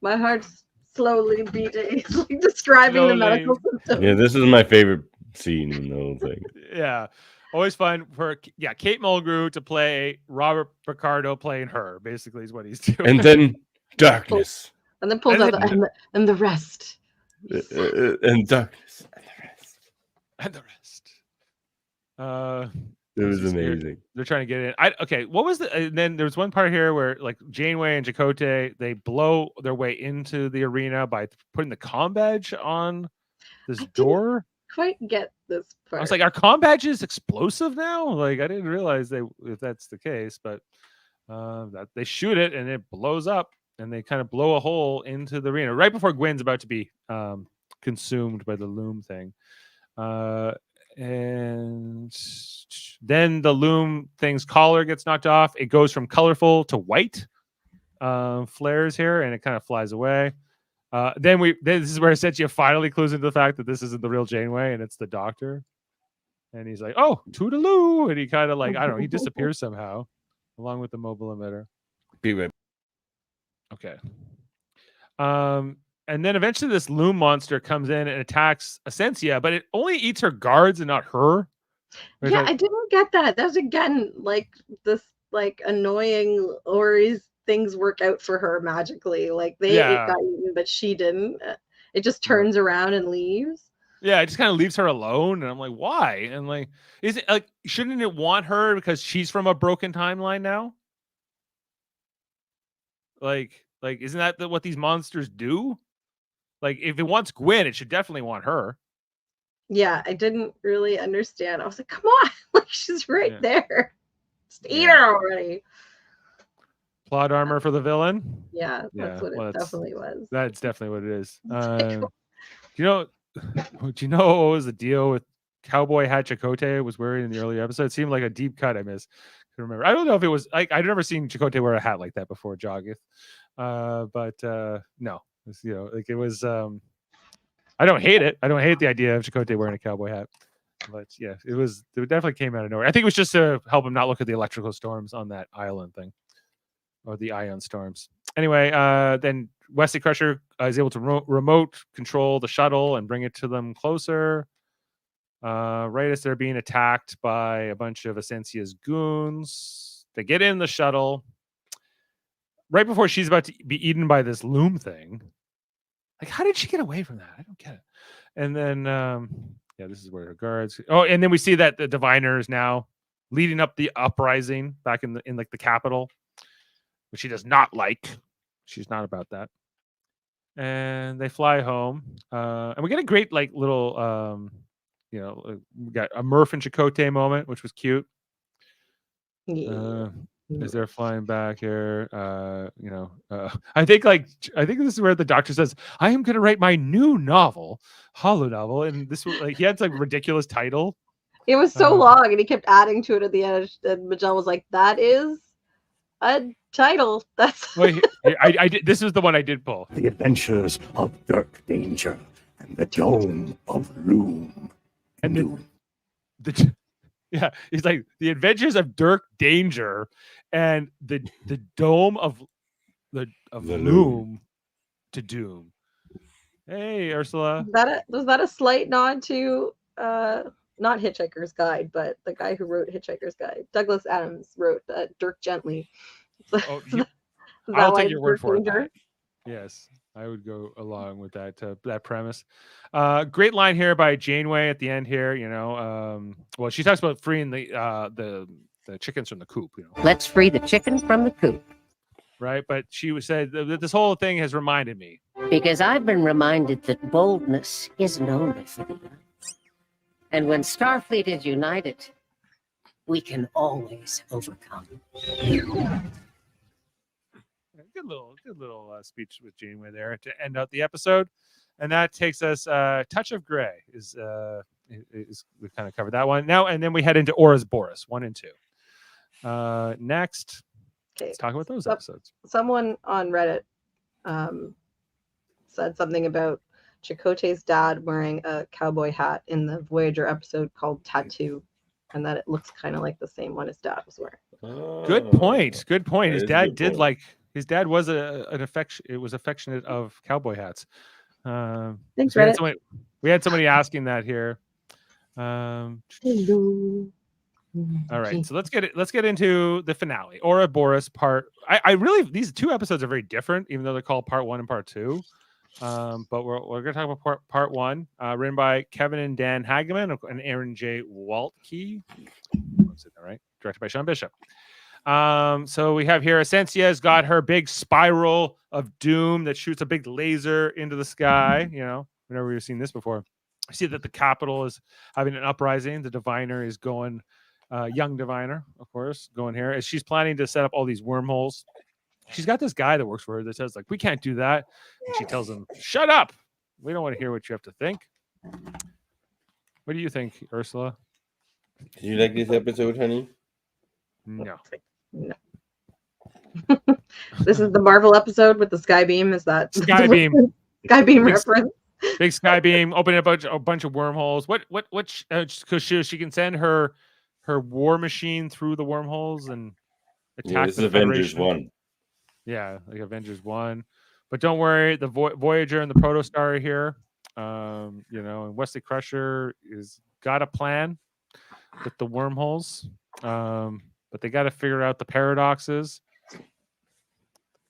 My heart's slowly beating. He's like describing the medical symptoms. Yeah, this is my favorite scene in the whole thing. Yeah. Always fun for Kate Mulgrew to play Robert Picardo playing her, basically is what he's doing. And then darkness. And then pulls out and the rest. And darkness. And the rest. It was He's here. amazing. They're trying to get in. Okay, what was the? And then there was one part here where like Janeway and Chakotay, they blow their way into the arena by putting the comm badge on this I didn't door. quite get this part. I was like, are comm badges explosive now? Like, I didn't realize if that's the case, but that they shoot it and it blows up, and they kind of blow a hole into the arena right before Gwyn's about to be consumed by the loom thing. And then the loom thing's collar gets knocked off. It goes from colorful to white flares here, and it kind of flies away. Then this is where Ascension finally clues into the fact that this isn't the real Janeway and it's the Doctor. And he's like, "Oh, toodaloo!" And he kind of like, I don't know, he disappears somehow, along with the mobile emitter. Be right. Okay. And then eventually this loom monster comes in and attacks Ascension, but it only eats her guards and not her. Whereas Yeah, I didn't get that. That was again like this like annoying Ori's things work out for her magically. Like it got eaten, but she didn't. It just turns around and leaves. Yeah, it just kind of leaves her alone, and I'm like, why? And like, is it like, shouldn't it want her because she's from a broken timeline now? Like, isn't that what these monsters do? Like, if it wants Gwyn, it should definitely want her. Yeah, I didn't really understand. I was like, come on, like she's right there. Just eat her already. Plot armor for the villain. Yeah, that's what it definitely was. That's definitely what it is. Do you know what was the deal with cowboy hat Chakotay was wearing in the earlier episode? It seemed like a deep cut. I remember. I don't know if it was like I'd never seen Chakotay wear a hat like that before, Joggith. But no, it was. I don't hate it. I don't hate the idea of Chakotay wearing a cowboy hat. But yeah, it definitely came out of nowhere. I think it was just to help him not look at the electrical storms on that island thing, or the ion storms. Anyway, then Wesley Crusher is able to remote control the shuttle and bring it to them closer. Right as they're being attacked by a bunch of Ascension's goons, they get in the shuttle. Right before she's about to be eaten by this loom thing. Like, how did she get away from that? I don't get it. And then, this is where her guards. Oh, and then we see that the diviner is now leading up the uprising back in the capital, which she does not like. She's not about that. And they fly home, and we get a great little, we got a Murph and Chakotay moment, which was cute. Yeah. As they're flying back here, I think this is where the Doctor says, "I am going to write my new novel, holo novel," and this was he had some ridiculous title. It was so long, and he kept adding to it at the end. And Majel was like, "That is a title." That's Wait, I did. This is the one I did pull. The Adventures of Dirk Danger and the Dome of Loom. And yeah, he's like the Adventures of Dirk Danger and the Dome of the Loom to Doom. Hey, Ursula. Was that a slight nod to not Hitchhiker's Guide, but the guy who wrote Hitchhiker's Guide? Douglas Adams wrote Dirk Gently. I'll take your word for it. Yes, I would go along with that premise. Great line here by Janeway at the end here. Well, she talks about freeing the chickens from the coop. Let's free the chicken from the coop. Right, but she said that this whole thing has reminded me. Because I've been reminded that boldness isn't only for the young. And when Starfleet is united, we can always overcome. Good little speech with Janeway there to end out the episode, and that takes us. Touch of Grey is we kind of covered that one now, and then we head into Ouroboros 1 and 2. Next, let's talk about those episodes. Someone on Reddit said something about Chakotay's dad wearing a cowboy hat in the Voyager episode called Tattoo, and that it looks kind of like the same one his dad was wearing. Good point. His dad did like. His dad was affectionate of cowboy hats. Thanks, so Reddit. We had somebody asking that here. Hello. All right, so let's get into the finale, Ouroboros part. I really these two episodes are very different, even though they're called Part 1 and Part 2. But we're gonna talk about part 1, written by Kevin and Dan Hageman and Aaron J. Waltke. names in there, right? Directed by Sean Bishop. So we have here Ascensia's got her big spiral of doom that shoots a big laser into the sky. You know, we've never seen this before. I see that the capital is having an uprising. The diviner is going, young diviner, of course, going here. As she's planning to set up all these wormholes. She's got this guy that works for her that says, like, we can't do that. And she tells him, shut up. We don't want to hear what you have to think. What do you think, Ursula? Did you like this episode, honey? No. No. This is the Marvel episode with the sky beam. Is that Skybeam. Skybeam Big- reference? Big sky beam, opening a bunch of wormholes. Because she can send her war machine through the wormholes and attack Yeah, this is the Avengers Federation. 1. Yeah, like Avengers 1. But don't worry, the Voyager and the Protostar are here. You know, and Wesley Crusher is got a plan with the wormholes. But they got to figure out the paradoxes.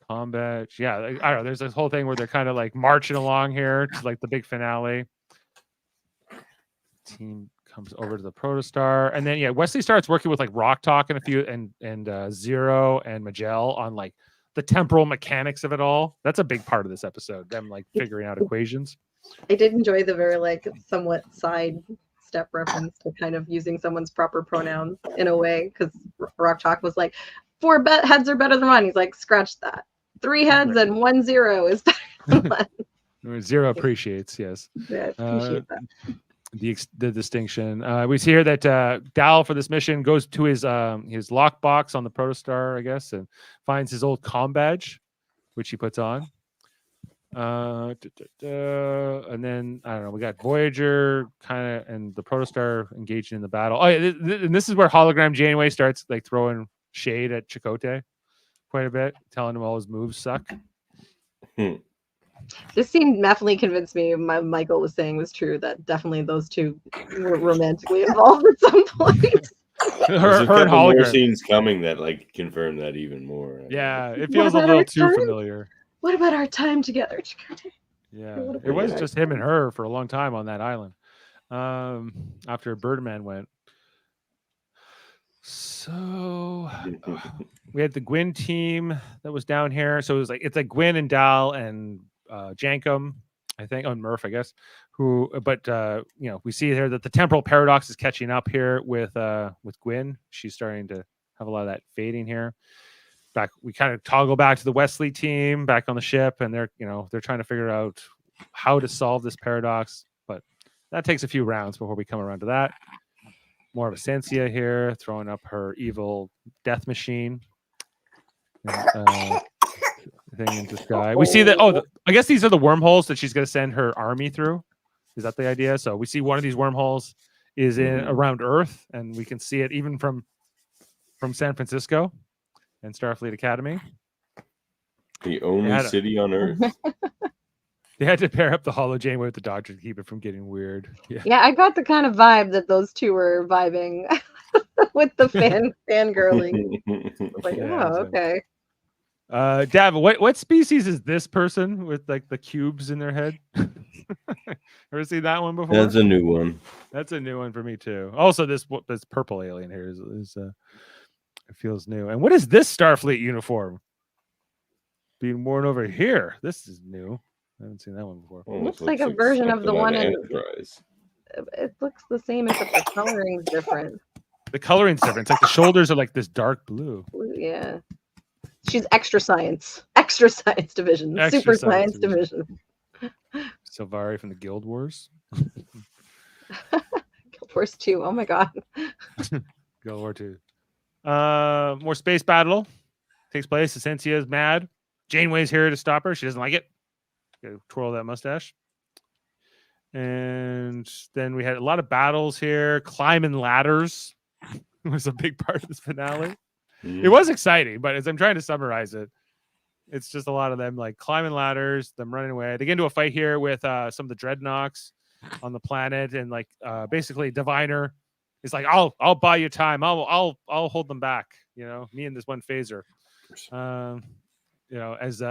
Combat. Yeah, I don't know. There's this whole thing where they're kind of like marching along here to like the big finale. Team comes over to the Protostar, and then Wesley starts working with like Rock Talk and a few and Zero and Magell on like the temporal mechanics of it all. That's a big part of this episode. Them like figuring out equations. I did enjoy the very like somewhat side step reference to kind of using someone's proper pronouns in a way, because Rock Talk was like, 4 heads are better than 1. He's like, scratch that. 3 heads and 1 0 is better than 1. Zero appreciates, yes. Yeah, I appreciate that. The distinction. We see here that Dal for this mission goes to his lockbox on the Protostar, I guess, and finds his old comm badge, which he puts on. And then I don't know. We got Voyager kind of and the Protostar engaging in the battle. Oh, yeah, and this is where hologram Janeway starts like throwing shade at Chakotay quite a bit, telling him all his moves suck. This scene definitely convinced me Michael was saying was true, that definitely those two were romantically involved at some point. There's a her couple and more hologram. scenes coming that like confirm that even more. Yeah, it What feels a about little our too time? familiar. What about our time together, Chakotay? Yeah, What it was about just him and her for a long time on that island. After Birdman went. So we had the Gwyn team that was down here. So it's like Gwyn and Dal and Jankum, I think, on Murph, I guess. But we see here that the temporal paradox is catching up here with Gwyn. She's starting to have a lot of that fading here. We kind of toggle back to the Wesley team back on the ship, and they're trying to figure out how to solve this paradox, but that takes a few rounds before we come around to that. More of Ascensia here, throwing up her evil death machine thing into the sky. We see that. I guess these are the wormholes that she's going to send her army through. Is that the idea? So we see one of these wormholes is in around Earth, and we can see it even from San Francisco and Starfleet Academy. The only city on Earth. They had to pair up the Holo Janeway with the Doctor to keep it from getting weird. Yeah, I got the kind of vibe that those two were vibing with the fangirling. Like, okay. Dav, what species is this person with like the cubes in their head? Ever seen that one before? That's a new one. That's a new one for me too. Also, this purple alien here is it feels new. And what is this Starfleet uniform being worn over here? This is new. I haven't seen that one before. Looks like a version of the one in. It looks the same, except the coloring's different. The coloring's different. It's like the shoulders are like this dark blue. Yeah. She's extra science division. Extra Super science science division. Sylvari from the Guild Wars. Guild Wars 2. Oh my god. Guild War 2. More space battle takes place. Ascensia is mad. Janeway's here to stop her. She doesn't like it. Gotta twirl that mustache. And then we had a lot of battles here. Climbing ladders was a big part of this finale. It was exciting, but as I'm trying to summarize it, it's just a lot of them like climbing ladders, them running away. They get into a fight here with some of the dreadnoughts on the planet, and like basically Diviner is like, I'll buy you time. I'll hold them back. Me and this one phaser. As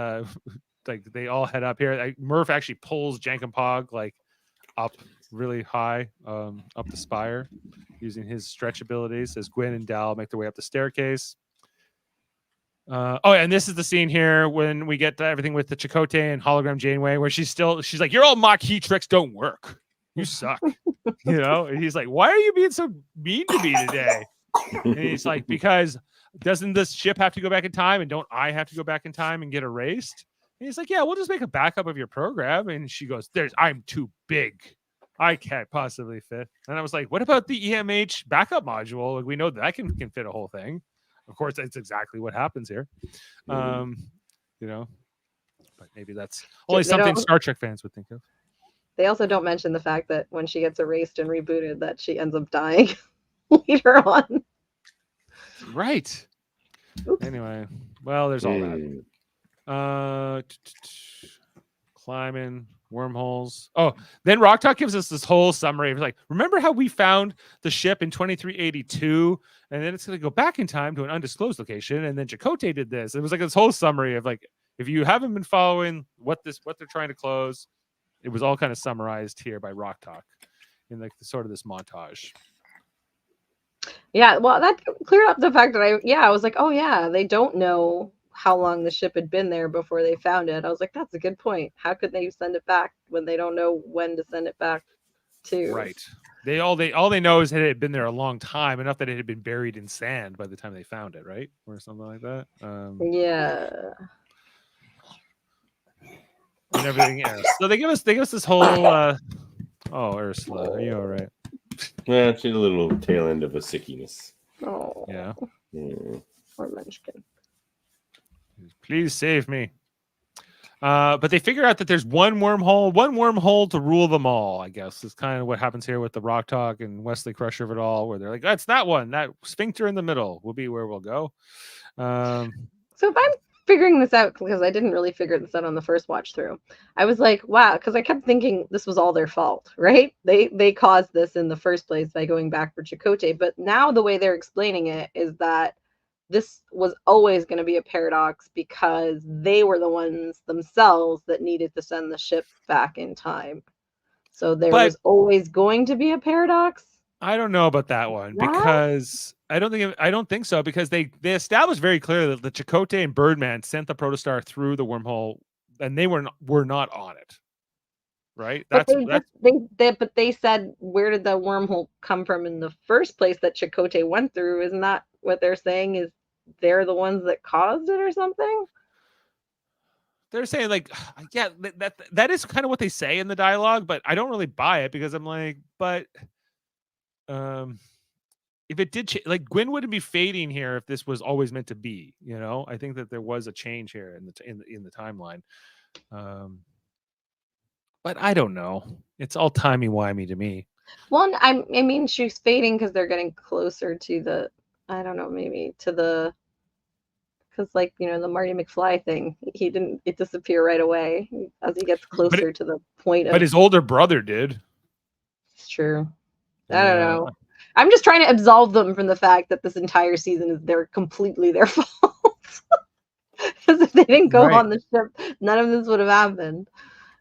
like they all head up here. Murph actually pulls Jankum Pog like up really high up the spire using his stretch abilities as Gwyn and Dal make their way up the staircase. And this is the scene here when we get to everything with the Chakotay and hologram Janeway, where she's like, "Your old Maquis tricks don't work. You suck." And he's like, "Why are you being so mean to me today?" And he's like, "Because doesn't this ship have to go back in time, and don't I have to go back in time and get erased?" And he's like, "Yeah, we'll just make a backup of your program." And she goes, "I'm too big. I can't possibly fit." And I was like, "What about the EMH backup module? Like, we know that can fit a whole thing." Of course, that's exactly what happens here. But maybe that's only something Star Trek fans would think of. They also don't mention the fact that when she gets erased and rebooted, that she ends up dying later on. Right. Oops. Anyway, well, there's all that. Climbing wormholes. Oh, then Rock Talk gives us this whole summary of like, remember how we found the ship in 2382, and then it's going to go back in time to an undisclosed location, and then Chakotay did this. It was like this whole summary of like, if you haven't been following what they're trying to close, it was all kind of summarized here by Rock Talk in like sort of this montage. Yeah, well, that cleared up the fact that I was like, oh yeah, they don't know how long the ship had been there before they found it. I was like, that's a good point. How could they send it back when they don't know when to send it back to? Right. All they know is that it had been there a long time, enough that it had been buried in sand by the time they found it, right? Or something like that. Yeah. And everything else. So they give us this whole oh, Ursula, are you all right? Yeah, she's a little tail end of a sickiness. Oh. Yeah. Poor Munchkin. Please save me. But they figure out that there's one wormhole to rule them all, I guess. It's kind of what happens here with the Rock Talk and Wesley Crusher of it all, where they're like, that's that one. That sphincter in the middle will be where we'll go. So if I'm figuring this out, because I didn't really figure this out on the first watch through, I was like, wow, because I kept thinking this was all their fault, right? They caused this in the first place by going back for Chakotay. But now the way they're explaining it is that this was always going to be a paradox because they were the ones themselves that needed to send the ship back in time. So there was always going to be a paradox. I don't know about that one because I don't think so, because they established very clearly that the Chakotay and Birdman sent the protostar through the wormhole and they were not on it. Right? But they said, where did the wormhole come from in the first place that Chakotay went through? Isn't that what they're saying, is they're the ones that caused it or something? They're saying like, yeah, that is kind of what they say in the dialogue, but I don't really buy it because I'm like, but if it did like Gwyn wouldn't be fading here if this was always meant to be, I think that there was a change here in the timeline. But I don't know. It's all timey-wimey to me. Well, I mean, she's fading because they're getting closer to the, I don't know, maybe to the, because like, the Marty McFly thing, it disappear right away as he gets closer to the point of. But his older brother did. It's true. I don't know. I'm just trying to absolve them from the fact that this entire season is completely their fault. Because if they didn't go on the ship, none of this would have happened.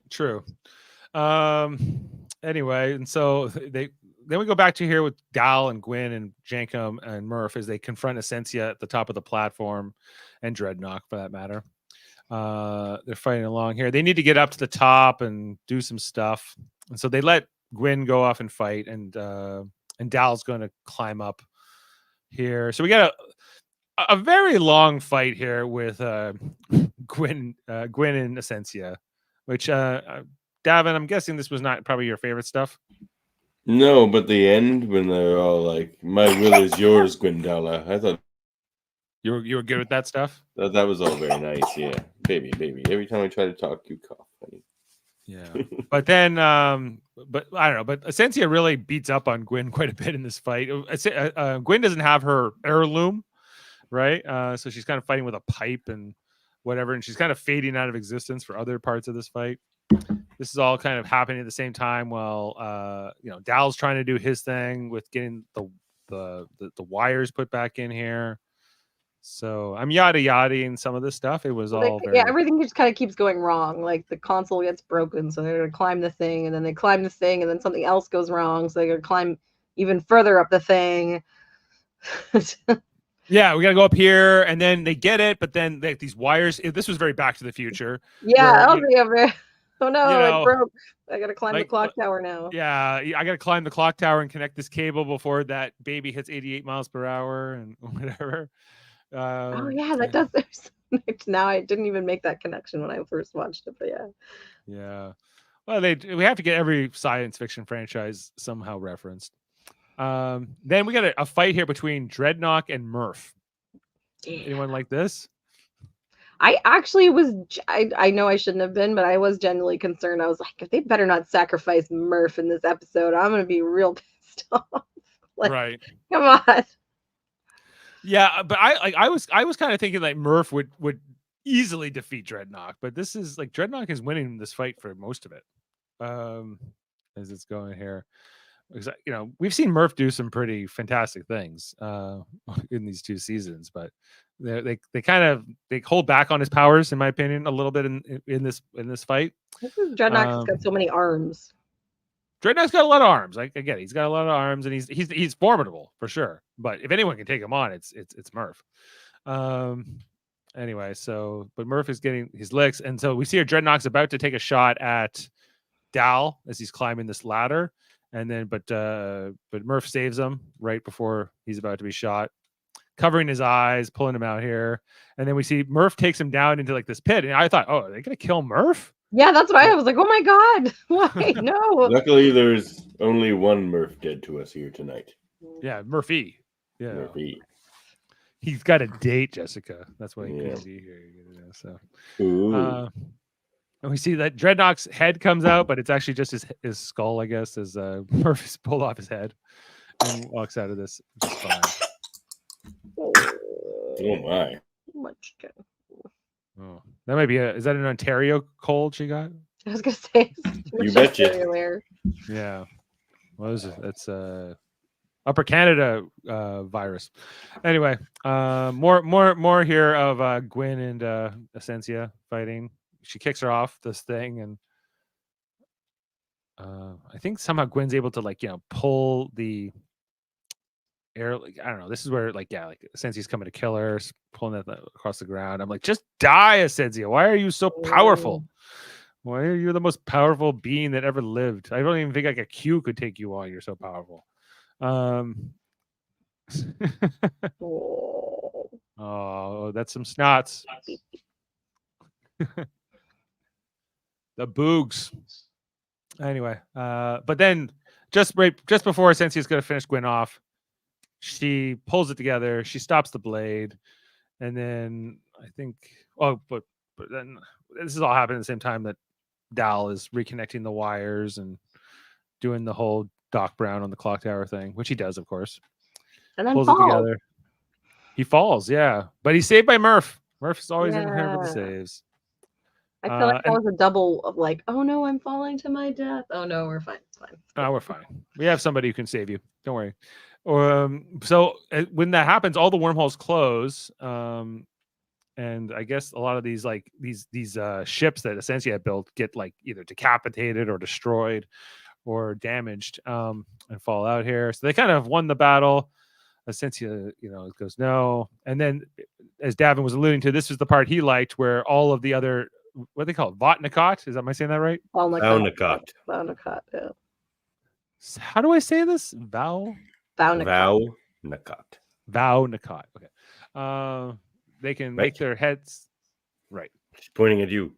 True. Anyway, and so then we go back to here with Dal and Gwyn and Jankum and Murph as they confront Ascensia at the top of the platform, and Dreadnought for that matter. They're fighting along here. They need to get up to the top and do some stuff, and so they let Gwyn go off and fight, and Dal's going to climb up here. So we got a very long fight here with Gwyn and Ascensia, which Davan, I'm guessing this was not probably your favorite stuff. No, but the end when they're all like, "My will is yours, Gwendala." I thought you were good with that stuff. That was all very nice. Yeah, baby. Every time I try to talk, you cough. Honey. Yeah, but then, but I don't know. But Ascensia really beats up on Gwyn quite a bit in this fight. Gwyn doesn't have her heirloom, right? So she's kind of fighting with a pipe and whatever, and she's kind of fading out of existence for other parts of this fight. This is all kind of happening at the same time while Dal's trying to do his thing with getting the wires put back in here. So I'm yada-yadaing some of this stuff. It was all very... Yeah, everything just kind of keeps going wrong. Like the console gets broken, so they're gonna climb the thing, and then they climb this thing, and then something else goes wrong, so they're gonna climb even further up the thing. Yeah, we gotta go up here, and then they get it, but then these wires. This was very Back to the Future. Yeah, where, oh no, it broke. I gotta climb the clock tower now. Yeah, I gotta climb the clock tower and connect this cable before that baby hits 88 miles per hour and whatever. Oh yeah, that does. Now I didn't even make that connection when I first watched it, but yeah. Yeah. Well, we have to get every science fiction franchise somehow referenced. Then we got a fight here between Dreadnought and Murph. Yeah. Anyone like this? I actually was, I know I shouldn't have been, but I was genuinely concerned. I was like, if they better not sacrifice Murph in this episode, I'm going to be real pissed off. Like, right. Come on. Yeah, but I was kind of thinking like Murph would easily defeat Dreadnought, but this is like Dreadnought is winning this fight for most of it. As it's going here. Because, we've seen Murph do some pretty fantastic things in these 2 seasons, but they hold back on his powers, in my opinion, a little bit in this fight. Dreadnought's got so many arms. Dreadnought's got a lot of arms. I get it. He's got a lot of arms, and he's formidable for sure. But if anyone can take him on, it's Murph. Anyway, but Murph is getting his licks, and so we see Dreadnought's about to take a shot at Dal as he's climbing this ladder. And then, but Murph saves him right before he's about to be shot, covering his eyes, pulling him out here. And then we see Murph takes him down into like this pit. And I thought, oh, are they gonna kill Murph? Yeah, that's what I was like. Oh my god, why? No. Luckily, there's only one Murph dead to us here tonight. Yeah, Murphy. Yeah, Murphy. He's got a date, Jessica. That's why he couldn't be here. So. Ooh. And we see that Dreadnought's head comes out, but it's actually just his skull, I guess, as Murphy's pulled off his head and walks out of this. Fine. Oh my! Oh, that might be is that an Ontario cold she got? I was gonna say. You betcha. Yeah. What is it? That's Upper Canada virus. Anyway, more here of Gwyn and Ascensia fighting. She kicks her off this thing, and I think somehow Gwyn's able to pull the air. I don't know. This is where Ascensia's coming to kill her, pulling it across the ground. I'm like, just die, Ascensia. Why are you so powerful? Why are you the most powerful being that ever lived? I don't even think a Q could take you on. You're so powerful. Oh, that's some snots. The boogs. Anyway, but then just before Ascensia's going to finish Gwyn off, she pulls it together. She stops the blade, and then I think, but then this is all happening at the same time that Dal is reconnecting the wires and doing the whole Doc Brown on the clock tower thing, which he does, of course. And then pulls it together. He falls, yeah, but he's saved by Murph. Murph's always in here for the saves. I feel like that was a double of oh no, I'm falling to my death. Oh no, we're fine. It's fine. Oh, we're fine. We have somebody who can save you. Don't worry. So when that happens, all the wormholes close. And I guess a lot of these these ships that Ascensia had built get either decapitated or destroyed or damaged and fall out here. So they kind of won the battle. Ascensia, goes no. And then, as Davan was alluding to, this was the part he liked, where all of the other, what do they call it? Votnikot? Am I saying that right? Votnikot. Votnikot, yeah. How do I say this? Votnikot. Votnikot. Okay. They can make their heads right. She's pointing at you.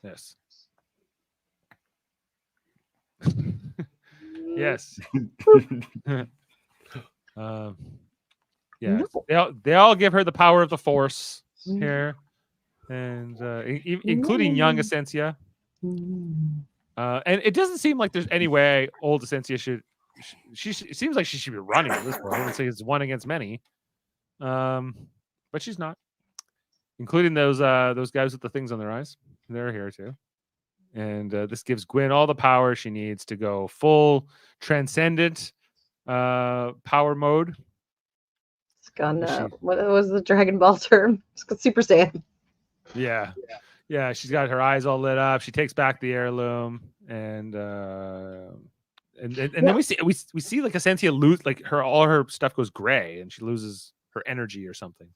Yes. Yes. Yeah. They all give her the power of the Force here, and including young Ascensia. And it doesn't seem like there's any way old Ascensia should. It seems like she should be running at this point. It's it's one against many. But she's not. Including those guys with the things on their eyes. They're here too. And this gives Gwyn all the power she needs to go full transcendent power mode. It's gone. Is she- What was the Dragon Ball term? It's got Super Saiyan. Yeah. Yeah, she's got her eyes all lit up. She takes back the heirloom, and then we see like Ascensia lose, like all her stuff goes gray, and she loses her energy or something.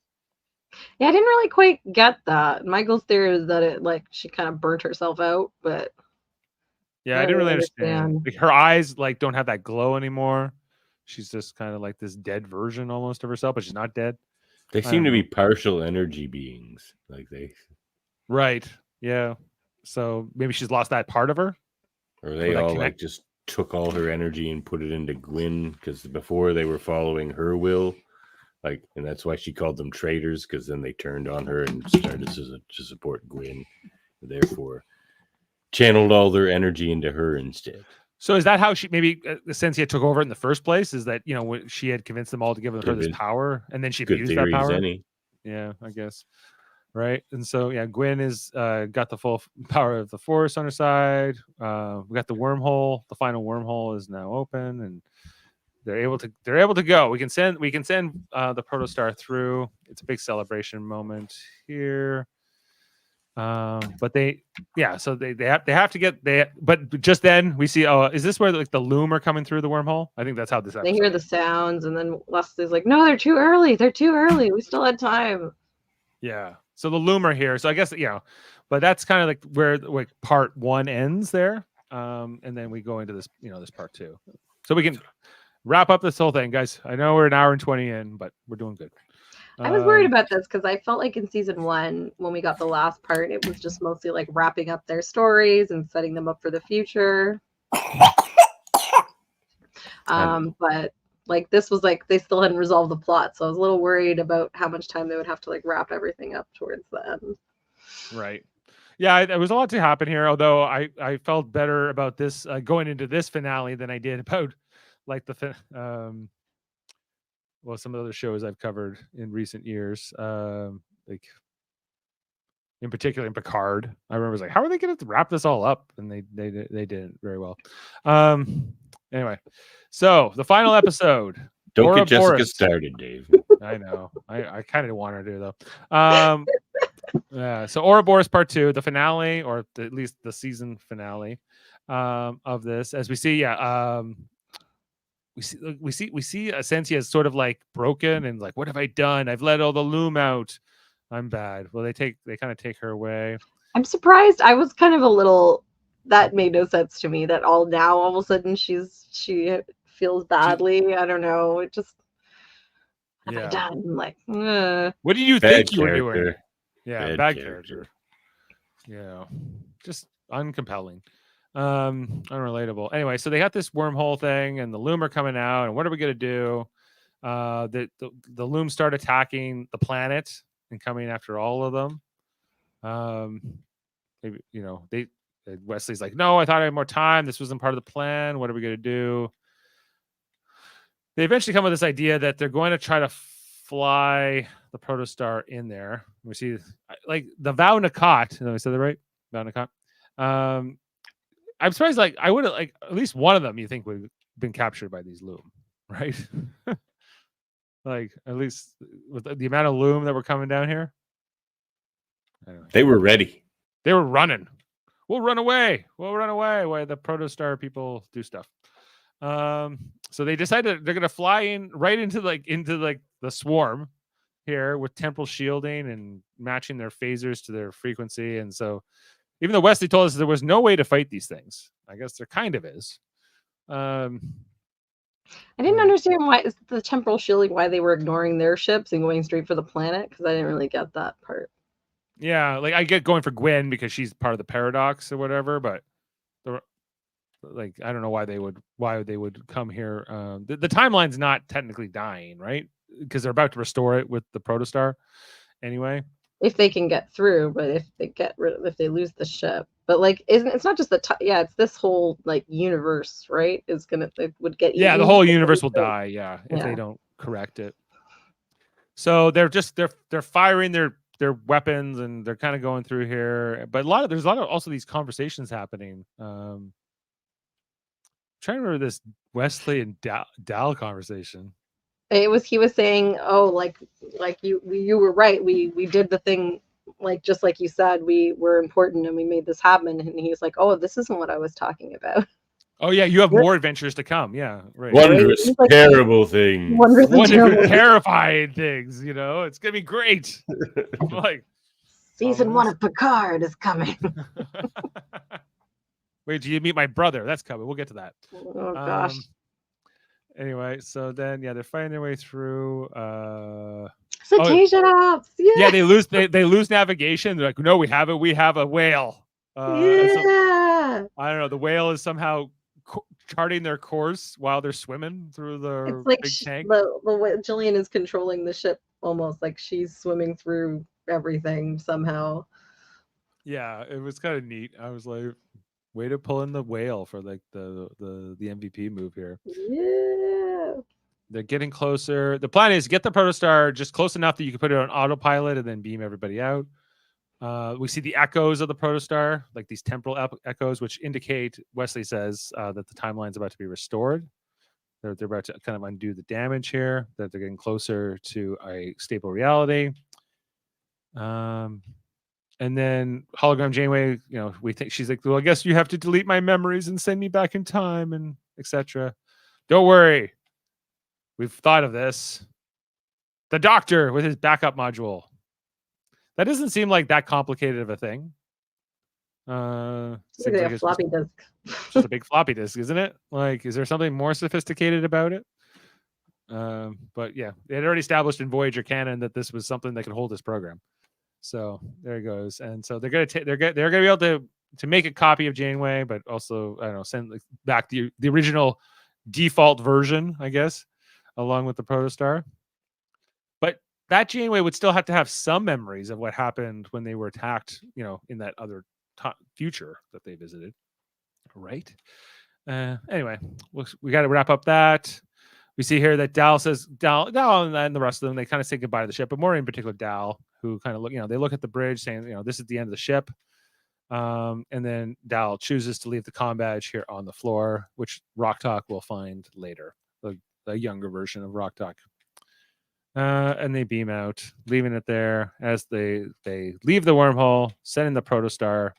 Yeah, I didn't really quite get that. Michael's theory is that it like she kind of burnt herself out, but Yeah, I didn't really understand. Like her eyes like don't have that glow anymore. She's just kind of like this dead version almost of herself, but she's not dead. They I seem don't to know. be partial energy beings. Like they Right. Yeah. So maybe she's lost that part of her. or they that all connect- like just took all her energy and put it into Gwyn because before they were following her will. Like, and that's why she called them traitors, because then they turned on her and started to support Gwyn. Therefore, channeled all their energy into her instead. So is that how she maybe Sensia took over in the first place? Is that when she had convinced them all to give her this Convinced- power, and then she Good abused that theory as power? any. Yeah, I guess. Right. And so Gwyn is got the full power of the Force on her side. We got the wormhole. The final wormhole is now open, and they're able to go. We can send the protostar through. It's a big celebration moment here. But they have to get but just then we see, is this where like the loom are coming through the wormhole? I think that's how this they episode hear the ends. sounds, and then Leslie's like, "No, they're too early. They're too early. We still had time." Yeah. So the loom are here. So I guess but that's kind of like where like part 1 ends there. And then we go into this, this part 2. So we can wrap up this whole thing, guys. I know we're an hour and 20 in, but we're doing good. I was worried about this because I felt like in season 1, when we got the last part, it was just mostly like wrapping up their stories and setting them up for the future. But like this was like they still hadn't resolved the plot, so I was a little worried about how much time they would have to like wrap everything up towards the end. Right. Yeah, there was a lot to happen here. Although I felt better about this going into this finale than I did about like some of the other shows I've covered in recent years. Like in particular in Picard, I remember I was like, how are they going to wrap this all up? And they didn't very well. Anyway, so the final episode. Don't get Jessica Ouroboros. started, Dave. I know. I kind of want her to though. Yeah. So Ouroboros Part 2, the finale, or at least the season finale of this, as we see, we see Ascensia is sort of like broken and like, what have I done? I've let all the loom out. I'm bad. Well, they kind of take her away. I'm surprised. I was kind of a little. That made no sense to me. That all of a sudden she feels badly. I don't know. It just. What have I done? I'm like, what did you think you were doing? Yeah, bad character. Yeah, just uncompelling, unrelatable. Anyway, so they got this wormhole thing, and the loom are coming out, and what are we gonna do? The loom start attacking the planet and coming after all of them. Maybe Wesley's like, no, I thought I had more time. This wasn't part of the plan. What are we gonna do? They eventually come with this idea that they're going to try to fly the protostar in there. We see like the Vau Nakat. Did I say that right? Vau Nakat. I'm surprised. Like I would have like at least one of them. You think would have been captured by these loom, right? Like at least with the amount of loom that were coming down here. Anyway. They were ready. They were running. We'll run away. While the protostar people do stuff. So they decided they're gonna fly in right into the swarm here with temporal shielding and matching their phasers to their frequency. And so even though Wesley told us there was no way to fight these things, I guess there kind of is. I didn't understand why is the temporal shielding, why they were ignoring their ships and going straight for the planet, because I didn't really get that part. Yeah, like I get going for Gwen because she's part of the paradox or whatever, but I don't know why they would come here. The timeline's not technically dying, right? Because they're about to restore it with the protostar anyway. If they can get through, but if they lose the ship, but like it's not just it's this whole like universe, right? It would get the whole universe will die, if they don't correct it. So they're firing their weapons and they're kind of going through here, but there's a lot of also these conversations happening. Trying to remember this Wesley and Dal conversation. he was saying, oh, like you were right. We did the thing, like just like you said, we were important and we made this happen. And he's like, oh, this isn't what I was talking about. Oh yeah, you have more adventures to come. Yeah, right. Wondrous, He's like, terrible things. Wondrous and terrible. Terrifying things. You know, it's gonna be great. I'm like, Season 1 of Picard is coming. Wait till you meet my brother. That's coming. We'll get to that. Oh gosh. Anyway, so then they're fighting their way through. Cetacean ops. Yeah, they lose navigation. They're like, no, we have a whale. Yeah. I don't know. The whale is somehow charting their course while they're swimming through the It's like big tank. the way Jillian is controlling the ship, almost like she's swimming through everything somehow. Yeah, it was kind of neat. I was like, way to pull in the whale for like the MVP move here. Yeah. They're getting closer. The plan is get the protostar just close enough that you can put it on autopilot and then beam everybody out. We see the echoes of the protostar, like these temporal echoes, which indicate, Wesley says, that the timeline's about to be restored. They're about to kind of undo the damage here, that they're getting closer to a stable reality. And then hologram Janeway, we think she's like, well, I guess you have to delete my memories and send me back in time and etc. Don't worry. We've thought of this. The Doctor with his backup module. That doesn't seem like that complicated of a thing. Seems like a floppy disk. Just a big floppy disk, isn't it? Like, is there something more sophisticated about it? But yeah, they had already established in Voyager canon that this was something that could hold this program. So there it goes. And so they're gonna be able to make a copy of Janeway, but also send back the original default version, I guess, along with the protostar. But that Janeway would still have to have some memories of what happened when they were attacked, in that other future that they visited. Right. Anyway, we got to wrap up that. We see here that Dal and the rest of them, they kind of say goodbye to the ship, but more in particular Dal, who kind of look, they look at the bridge saying, this is the end of the ship. And then Dal chooses to leave the comm badge here on the floor, which Rock Talk will find later, the younger version of Rock Talk. And they beam out, leaving it there as they leave the wormhole, sending the protostar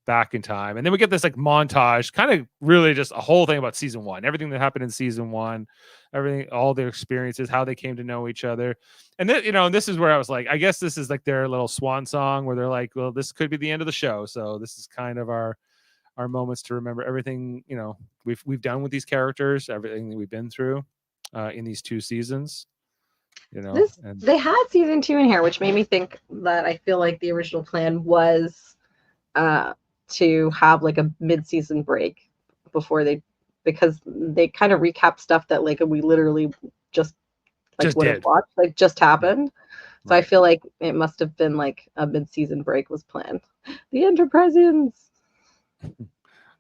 back in time. And then we get this like montage, kind of really just a whole thing about season 1, everything that happened in season 1, everything, all their experiences, how they came to know each other. And then, and this is where I was like, I guess this is like their little swan song where they're like, well, this could be the end of the show. So this is kind of our moments to remember everything, we've done with these characters, everything that we've been through in these 2 seasons. They had season 2 in here, which made me think that I feel like the original plan was to have like a mid-season break because they kind of recap stuff that like we literally just would have watched, like just happened. So I feel like it must have been like a mid-season break was planned. The Enterpriseians.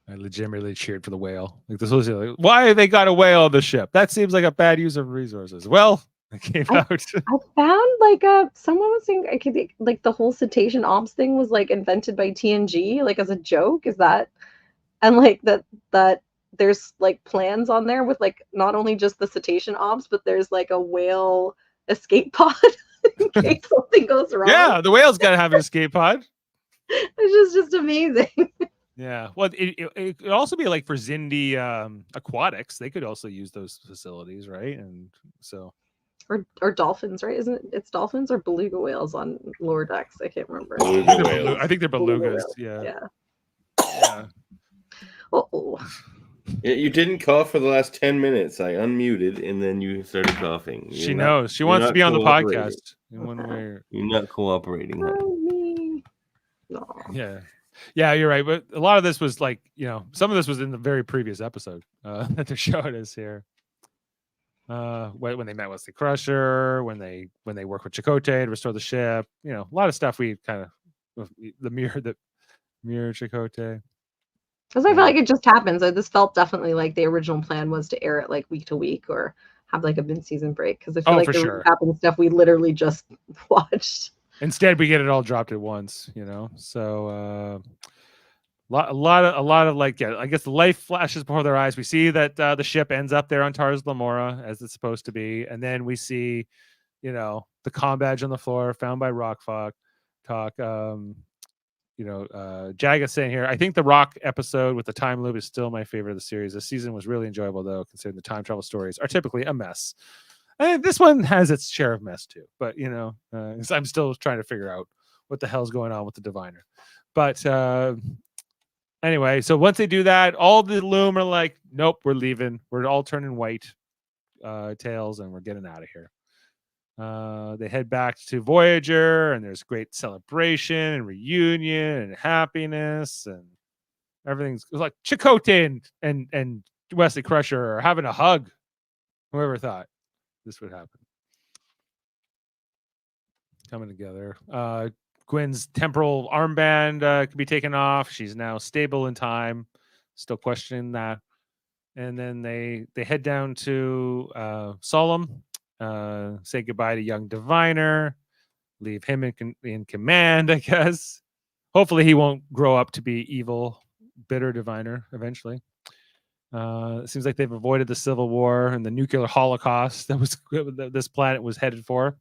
I legitimately cheered for the whale. Like this was like, why they got a whale on the ship? That seems like a bad use of resources. Well, it came out. I found like someone was saying like the whole cetacean ops thing was like invented by TNG, like as a joke. Is that, and like that there's like plans on there with like not only just the cetacean ops, but there's like a whale escape pod in case something goes wrong. Yeah, the whale's got to have an escape pod. It's just amazing. Yeah, well, it could also be like for Xindi Aquatics. They could also use those facilities, right? And so. Or dolphins, right? Isn't it? It's dolphins or beluga whales on lower decks. I can't remember. I think they're belugas. Yeah. Oh. Yeah, you didn't cough for the last 10 minutes. I unmuted and then you started coughing. She knows. She wants to be on the podcast in one way. You're not cooperating. No. Yeah, you're right. But a lot of this was like, some of this was in the very previous episode that they're showing us here. When they met Wesley Crusher, when they work with Chakotay to restore the ship, a lot of stuff we kind of the mirror Chakotay. Because I feel like it just happens. This felt definitely like the original plan was to air it like week to week or have like a mid-season break. Because I feel like the happened stuff we literally just watched. Instead, we get it all dropped at once, So A lot of like, yeah, I guess the life flashes before their eyes. We see that the ship ends up there on Tars Lamora as it's supposed to be, and then we see, the comm badge on the floor found by Rockfog. Jaga saying here, I think the Rock episode with the time loop is still my favorite of the series. This season was really enjoyable, though, considering the time travel stories are typically a mess. And this one has its share of mess too, but I'm still trying to figure out what the hell's going on with the Diviner. But anyway, so once they do that, all the Loom are like, nope, we're leaving. We're all turning white tails, and we're getting out of here. They head back to Voyager, and there's great celebration and reunion and happiness, and everything's like Chakotay and Wesley Crusher are having a hug. Whoever thought this would happen? Coming together. Gwen's temporal armband could be taken off. She's now stable in time. Still questioning that. And then they head down to Solemn. Say goodbye to young Diviner, leave him in command, I guess. Hopefully he won't grow up to be evil, bitter Diviner eventually. It seems like they've avoided the Civil War and the nuclear holocaust that this planet was headed for.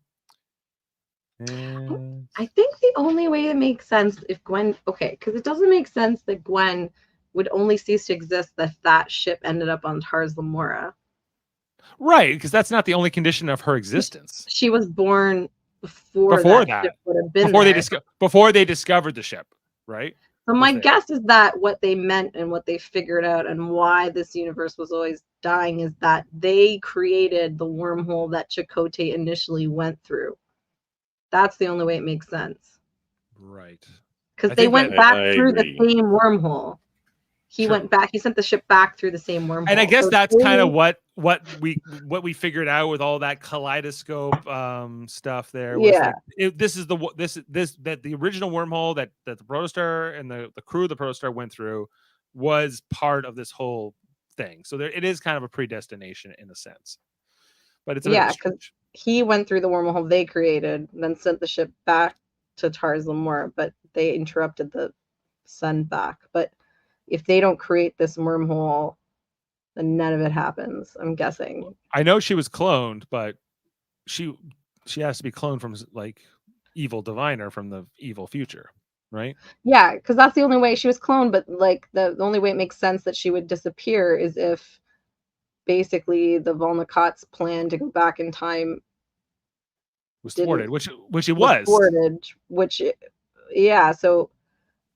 And I think the only way it makes sense if Gwen, because it doesn't make sense that Gwen would only cease to exist if that ship ended up on Tars Lamora. Right, because that's not the only condition of her existence. She was born before that ship would have been before they discovered the ship, right? So my guess is that what they meant and what they figured out and why this universe was always dying is that they created the wormhole that Chakotay initially went through. That's the only way it makes sense. Right. Because they went back through the same wormhole. He went back. He sent the ship back through the same wormhole. And I guess that's kind of what we figured out with all that kaleidoscope stuff there. Was that the original wormhole that the Protostar and the crew of the Protostar went through was part of this whole thing. So it is kind of a predestination in a sense. But it's because he went through the wormhole they created, and then sent the ship back to Tars Lamora, but they interrupted the send back. But if they don't create this wormhole, then none of it happens, I'm guessing. I know she was cloned, but she has to be cloned from like evil Diviner from the evil future, right? Yeah, because that's the only way she was cloned, but like the only way it makes sense that she would disappear is if basically the Volnikot's plan to go back in time was thwarted, which it was thwarted, so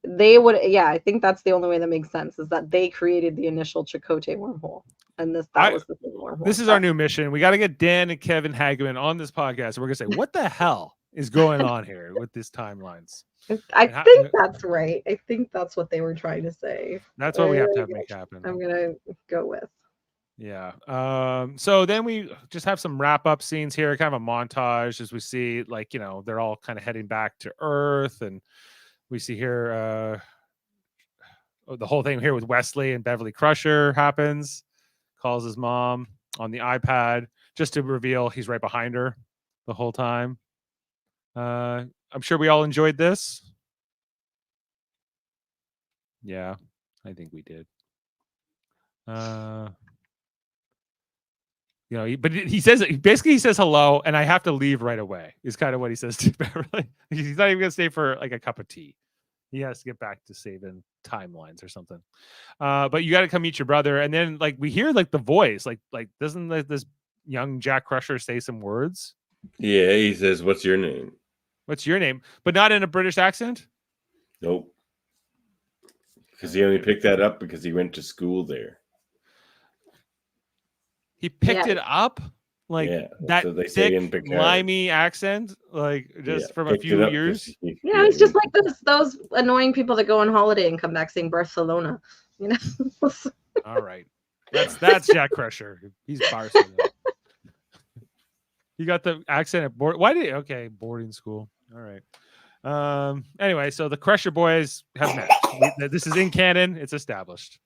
they would, I think that's the only way that makes sense, is that they created the initial Chakotay wormhole, and that was the wormhole. This is our new mission. We got to get Dan and Kevin Hageman on this podcast, and we're gonna say, what the hell is going on here with these timelines? I think that's right. I think that's what they were trying to say. That's what we have to make happen. I'm gonna go with. Yeah. So then we just have some wrap up scenes here, kind of a montage as we see, like, they're all kind of heading back to Earth, and we see here the whole thing here with Wesley and Beverly Crusher happens. Calls his mom on the iPad just to reveal he's right behind her the whole time. I'm sure we all enjoyed this. Yeah, I think we did. But he says hello, and I have to leave right away. Is kind of what he says to Beverly. He's not even gonna stay for like a cup of tea. He has to get back to saving timelines or something. But you got to come meet your brother, and then like we hear like the voice, like doesn't this young Jack Crusher say some words? Yeah, he says, "What's your name?" What's your name? But not in a British accent. Nope. Because he only picked that up because he went to school there. He picked it up like that thick, limey accent, like just from a few years. It's just like those annoying people that go on holiday and come back saying Barcelona. All right, that's Jack Crusher. He's Barcelona. He got the accent at boarding school. All right. Anyway, so the Crusher boys have met. This is in canon. It's established.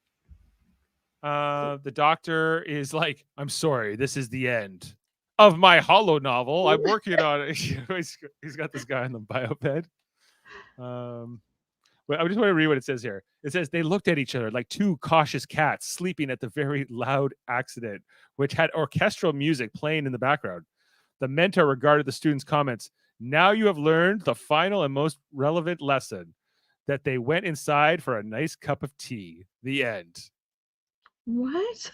The doctor is like, I'm sorry, this is the end of my holo novel. I'm working on it. He's got this guy on the bioped. But I just want to read what it says here. It says they looked at each other like two cautious cats sleeping at the very loud accident, which had orchestral music playing in the background. The mentor regarded the students' comments. Now you have learned the final and most relevant lesson, that they went inside for a nice cup of tea. The end. What?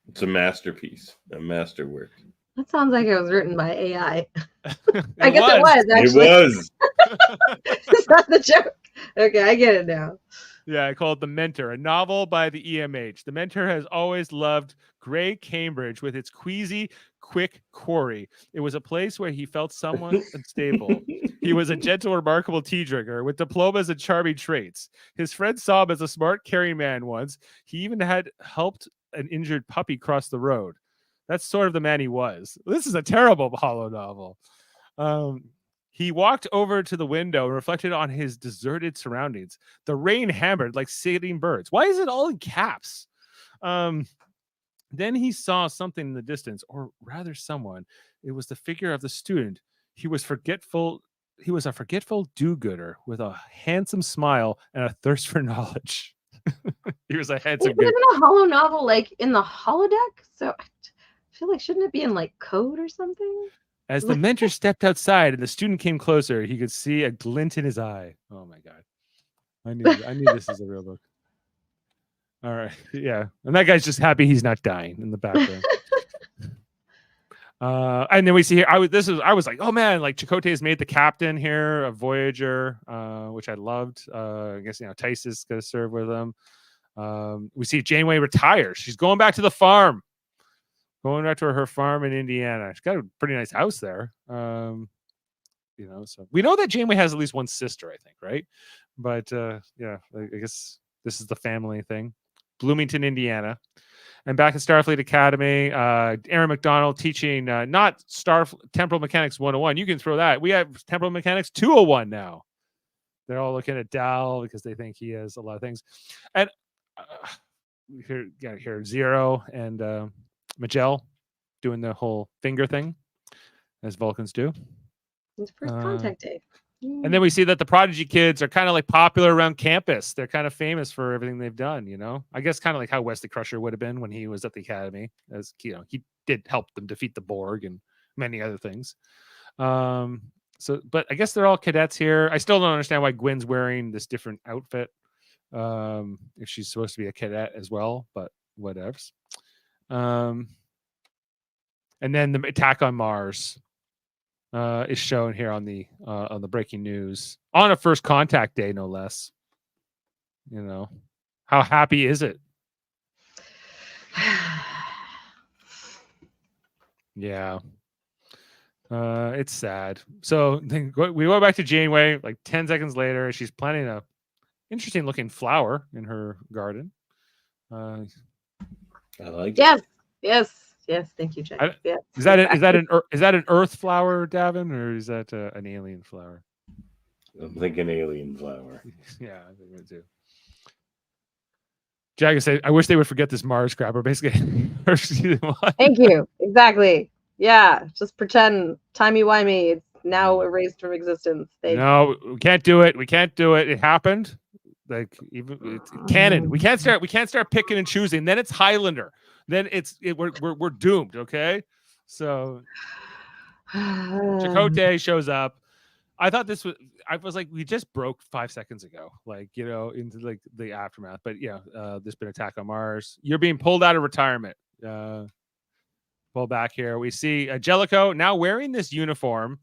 It's a masterpiece, a masterwork. That sounds like it was written by AI. It I guess it was, actually. It was. Is that the joke? Okay, I get it now. Yeah, I call it The Mentor, a novel by the EMH. The Mentor has always loved Grey Cambridge with its queasy, quick quarry. It was a place where he felt somewhat unstable. He was a gentle, remarkable tea drinker with diplomas and charming traits. His friends saw him as a smart, caring man once. He even had helped an injured puppy cross the road. That's sort of the man he was. This is a terrible Hollow novel. He walked over to the window and reflected on his deserted surroundings. The rain hammered like sailing birds. Why is it all in caps? Then he saw something in the distance, or rather someone. It was the figure of the student. He was forgetful. He was a forgetful do-gooder with a handsome smile and a thirst for knowledge. He was a handsome Isn't a Hollow novel like in the holodeck? So I feel like, shouldn't it be in like code or something? As the mentor stepped outside and the student came closer, he could see a glint in his eye. Oh my God. I knew this is a real book. All right. Yeah. And that guy's just happy he's not dying in the background. And then we see here, I was like, oh man, like Chakotay has made the captain here of Voyager, which I loved. I guess, Tice is going to serve with him. We see Janeway retires. She's going back to the farm. Going back to her farm in Indiana. She's got a pretty nice house there. So we know that Janeway has at least one sister, I think, right? But yeah, I guess this is the family thing. Bloomington, Indiana. And back at Starfleet Academy, Aaron McDonald teaching not Temporal Mechanics 101. You can throw that. We have Temporal Mechanics 201 now. They're all looking at Dal because they think he has a lot of things. And here Zero and Majel doing the whole finger thing, as Vulcans do. It's first contact day. And then we see that the Prodigy kids are kind of like popular around campus. They're kind of famous for everything they've done, I guess kind of like how Wesley Crusher would have been when he was at the Academy, as he did help them defeat the Borg and many other things. But I guess they're all cadets here. I still don't understand why Gwen's wearing this different outfit. If she's supposed to be a cadet as well, but whatevs. And then the attack on Mars is shown here on the breaking news on a first contact day, no less. How happy is it? Yeah, it's sad. So then we go back to Janeway like 10 seconds later. She's planting a interesting looking flower in her garden. I like it. Yes, thank you, Jack. Yes. Is that an Earth flower, Davan, or is that an alien flower? I'm thinking alien flower. Yeah, I think it too. Jack said, "I wish they would forget this Mars crap." Or basically, thank you. Exactly. Yeah, just pretend timey-wimey. It's now erased from existence. No, we can't do it. We can't do it. It happened. Like even it's canon. We can't start picking and choosing. Then it's Highlander. Then we're doomed. Okay, so Chakotay shows up. I thought I was like, we just broke 5 seconds ago, into like the aftermath. But yeah, there's been attack on Mars. You're being pulled out of retirement. Pull back here. We see Jellicoe now wearing this uniform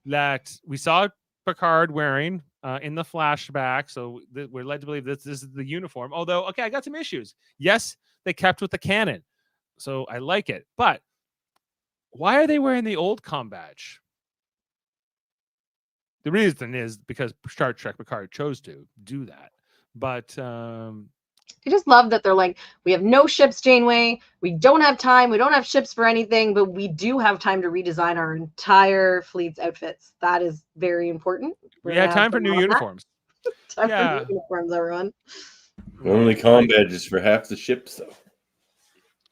that we saw Picard wearing in the flashback. So we're led to believe this is the uniform. Although, okay, I got some issues. Yes, they kept with the canon, so I like it. But why are they wearing the old comm badge? The reason is because Star Trek Picard chose to do that. But I just love that they're like, we have no ships, Janeway. We don't have time. We don't have ships for anything, but we do have time to redesign our entire fleet's outfits. That is very important. We had time for new uniforms. For new uniforms, everyone. Only comm badges for half the ships, though.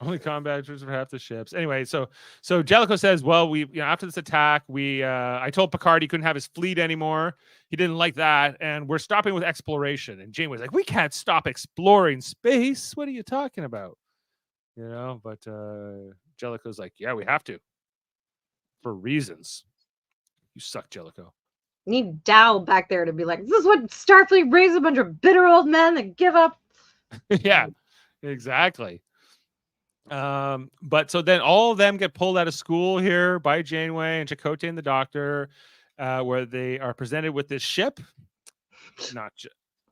Only combat troops for half the ships. Anyway, so Jellicoe says, well, after this attack, I told Picard he couldn't have his fleet anymore. He didn't like that, and we're stopping with exploration. And Janeway's like, we can't stop exploring space. What are you talking about? But Jellicoe's like, yeah, we have to. For reasons. You suck, Jellicoe. Need Dow back there to be like, this is what Starfleet raised a bunch of bitter old men that give up. Yeah, exactly. But so then all of them get pulled out of school here by Janeway and Chakotay and the Doctor, where they are presented with this ship,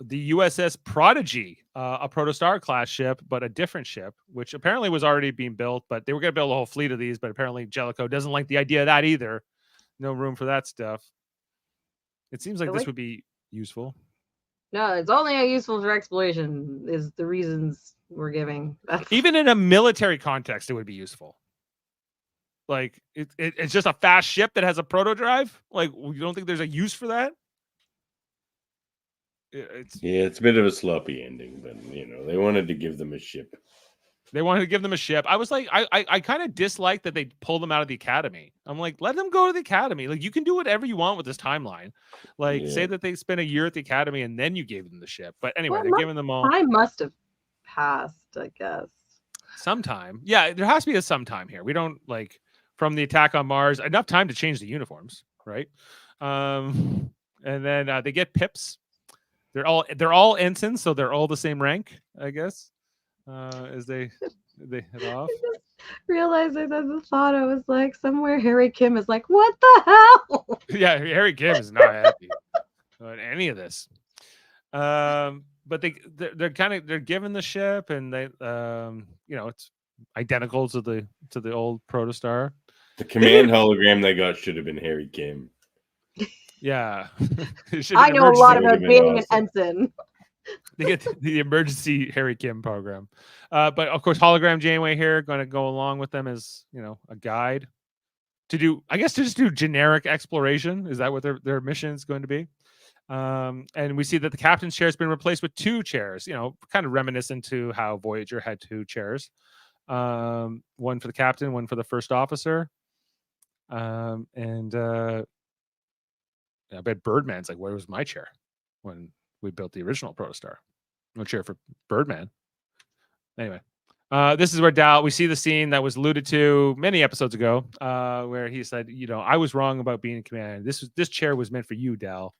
the USS Prodigy, a Protostar class ship, but a different ship, which apparently was already being built, but they were going to build a whole fleet of these, but apparently Jellicoe doesn't like the idea of that either. No room for that stuff. It seems like this would be useful. No, it's only useful for exploration is the reasons we're giving. Even in a military context, it would be useful. Like it's just a fast ship that has a proto drive. Like you don't think there's a use for that? It's a bit of a sloppy ending, but they wanted to give them a ship. They wanted to give them a ship. I was like, I kind of dislike that they pulled them out of the academy. I'm like, let them go to the academy. Like, you can do whatever you want with this timeline. Like, say that they spent a year at the academy and then you gave them the ship. But anyway, they're giving them all. Time must have passed, I guess. Sometime. Yeah, there has to be a sometime here. We don't, like, from the attack on Mars, enough time to change the uniforms, right? And then they get pips. They're all ensigns, so they're all the same rank, I guess. As they head off. I just realized I had the thought. I was like, somewhere Harry Kim is like, what the hell? Yeah, Harry Kim is not happy about any of this. But they're given the ship, and they it's identical to the old Protostar. The command hologram they got should have been Harry Kim. Yeah, I know a lot about being an ensign. They get the emergency Harry Kim program. But of course, hologram Janeway here going to go along with them as, a guide to just do generic exploration. Is that what their mission is going to be? And we see that the captain's chair has been replaced with 2 chairs, kind of reminiscent to how Voyager had 2 chairs. One for the captain, one for the first officer. I bet Birdman's like, where was my chair when we built the original Protostar? No chair for Birdman. Anyway, this is where we see the scene that was alluded to many episodes ago, where he said, I was wrong about being in command. This chair was meant for you, Dal.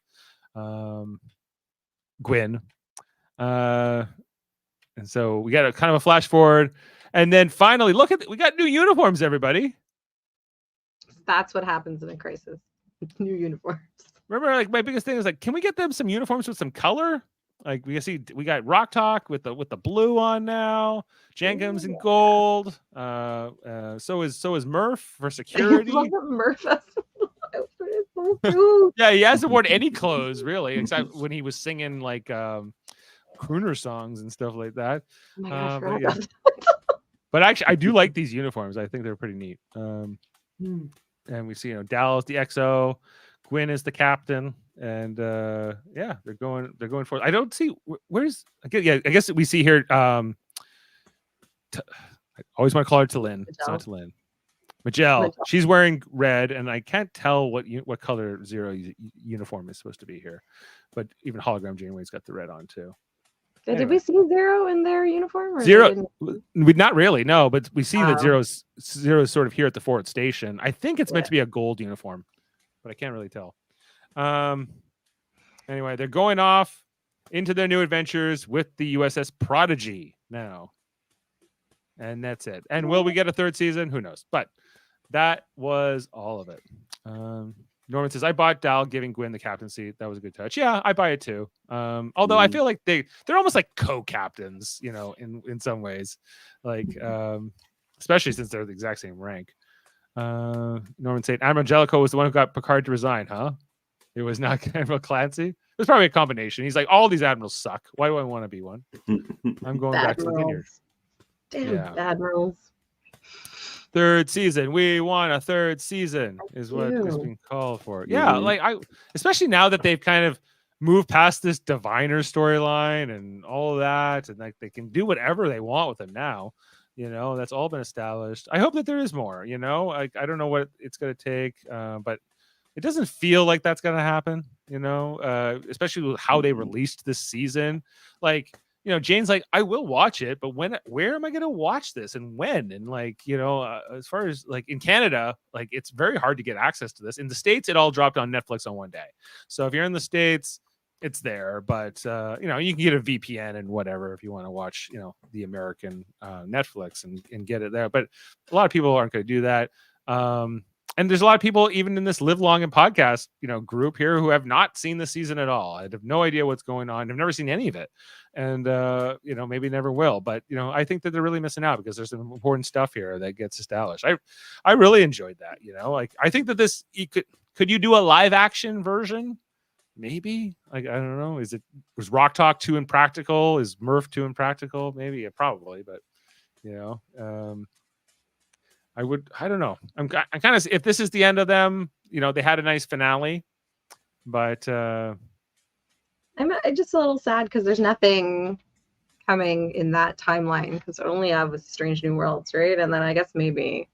Gwyn. And so we got a kind of a flash forward. And then finally, we got new uniforms, everybody. That's what happens in a crisis. New uniforms. Remember, like, my biggest thing is like, can we get them some uniforms with some color? Like, we got Rock Talk with the blue on now. Jenkins in gold. So is Murph for security. I love that Murph has so cute. Yeah, he hasn't worn any clothes really, except when he was singing like crooner songs and stuff like that. Oh my gosh, but actually, I do like these uniforms. I think they're pretty neat. And we see, Dallas the XO. Gwyn is the captain, and they're going for it. I don't see I guess we see here. I always want to call her T'Lyn. It's not T'Lyn. Majel. She's wearing red, and I can't tell what color Zero uniform is supposed to be here. But even hologram Janeway's got the red on too. Anyway. Did we see Zero in their uniform? Or Zero, not really, no. But we see that Zero's sort of here at the forward station. I think it's meant to be a gold uniform, but I can't really tell. Anyway, they're going off into their new adventures with the USS Prodigy now. And that's it. And will we get a 3rd season? Who knows? But that was all of it. Norman says, I bought Dal giving Gwyn the captaincy. That was a good touch. Yeah, I buy it too. Although I feel like they're almost like co-captains, in some ways. Like, especially since they're the exact same rank. Norman saying Admiral Jellicoe was the one who got Picard to resign, huh? It was not Admiral Clancy. It was probably a combination. He's like, all these admirals suck. Why do I want to be one? I'm going back to the vineyard. Damn, admirals. 3rd season. We want a 3rd season is what is being called for. Yeah, like especially now that they've kind of moved past this diviner storyline and all of that, and like they can do whatever they want with them now. You know, that's all been established. I hope that there is more. You know, I don't know what it's going to take, but it doesn't feel like that's going to happen. You know, especially with how they released this season. Like, you know, Jane's like, I will watch it, but where am I going to watch this and when? And like, you know, as far as like in Canada, like it's very hard to get access to this. In the States, it all dropped on Netflix on one day. So if you're in the States, it's there, but you know, you can get a VPN and whatever if you want to watch, you know, the American Netflix and get it there. But a lot of people aren't going to do that. And there's a lot of people even in this Live Long and podcast, you know, group here who have not seen the season at all. I have no idea what's going on. I've never seen any of it, and you know, maybe never will. But you know, I think that they're really missing out because there's some important stuff here that gets established. I really enjoyed that. You know, like I think that this could you do a live action version? Maybe, like, I don't know. Was Rock Talk too impractical? Is Murph too impractical? Maybe, yeah, probably, but you know, I don't know. I'm kind of, if this is the end of them, you know, they had a nice finale, but I'm just a little sad because there's nothing coming in that timeline because I only have Strange New Worlds, right? And then I guess maybe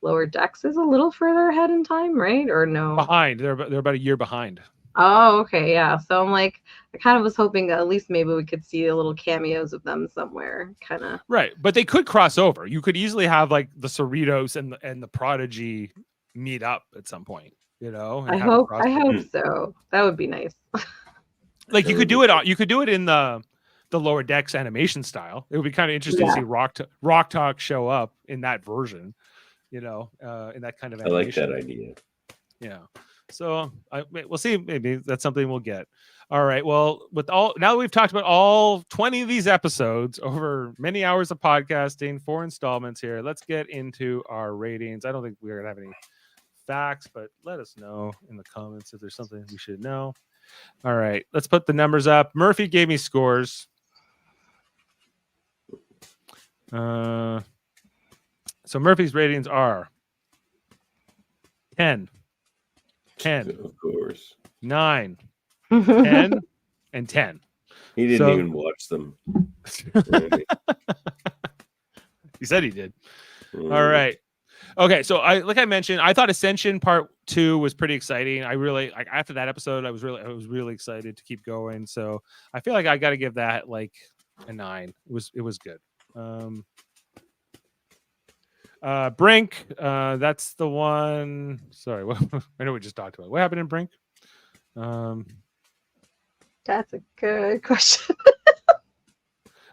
Lower Decks is a little further ahead in time, right? Or no? behind. They're about a year behind. Oh, okay, yeah. So I'm like, I kind of was hoping that at least maybe we could see a little cameos of them somewhere, kind of. Right, but they could cross over. You could easily have like the Cerritos and the Prodigy meet up at some point. You know, and I have a hope crossover. so. That would be nice. Like you could do it. You could do it in the Lower Decks animation style. It would be kind of interesting to see Rock Talk show up in that version. You know, in that kind of animation. I like that idea. Yeah. So we'll see. Maybe that's something we'll get. All right. Well, now that we've talked about all 20 of these episodes over many hours of podcasting, 4 installments here, let's get into our ratings. I don't think we're gonna have any facts, but let us know in the comments if there's something we should know. All right, let's put the numbers up. Murphy gave me scores. So Murphy's ratings are 10. Of course. 9, 10, and 10. He didn't even watch them. He said he did. All right. Okay, so like I mentioned, I thought Ascension Part 2 was pretty exciting. I really like after that episode, I was really excited to keep going. So I feel like I got to give that like a 9. It was good. Brink, that's the one. Sorry, I know we just talked about it. What happened in Brink? That's a good question.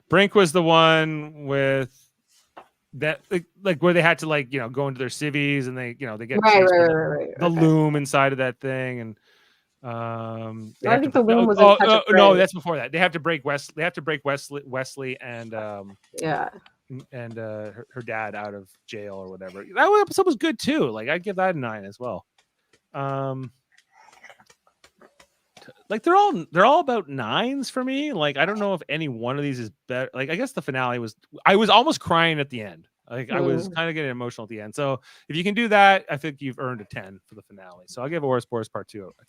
Brink was the one with that, like where they had to like go into their civvies and they get right. the loom inside of that thing and I think the loom was in touch of no, that's before that. They have to break Wesley. They have to break Wesley and and her dad out of jail or whatever. That episode was good too. Like I'd give that a 9 as well. Like they're all about 9s for me. Like I don't know if any one of these is better. Like I guess the finale was. I was almost crying at the end. Like I was kind of getting emotional at the end. So if you can do that, I think you've earned a 10 for the finale. So I'll give Ouroboros Part 2 a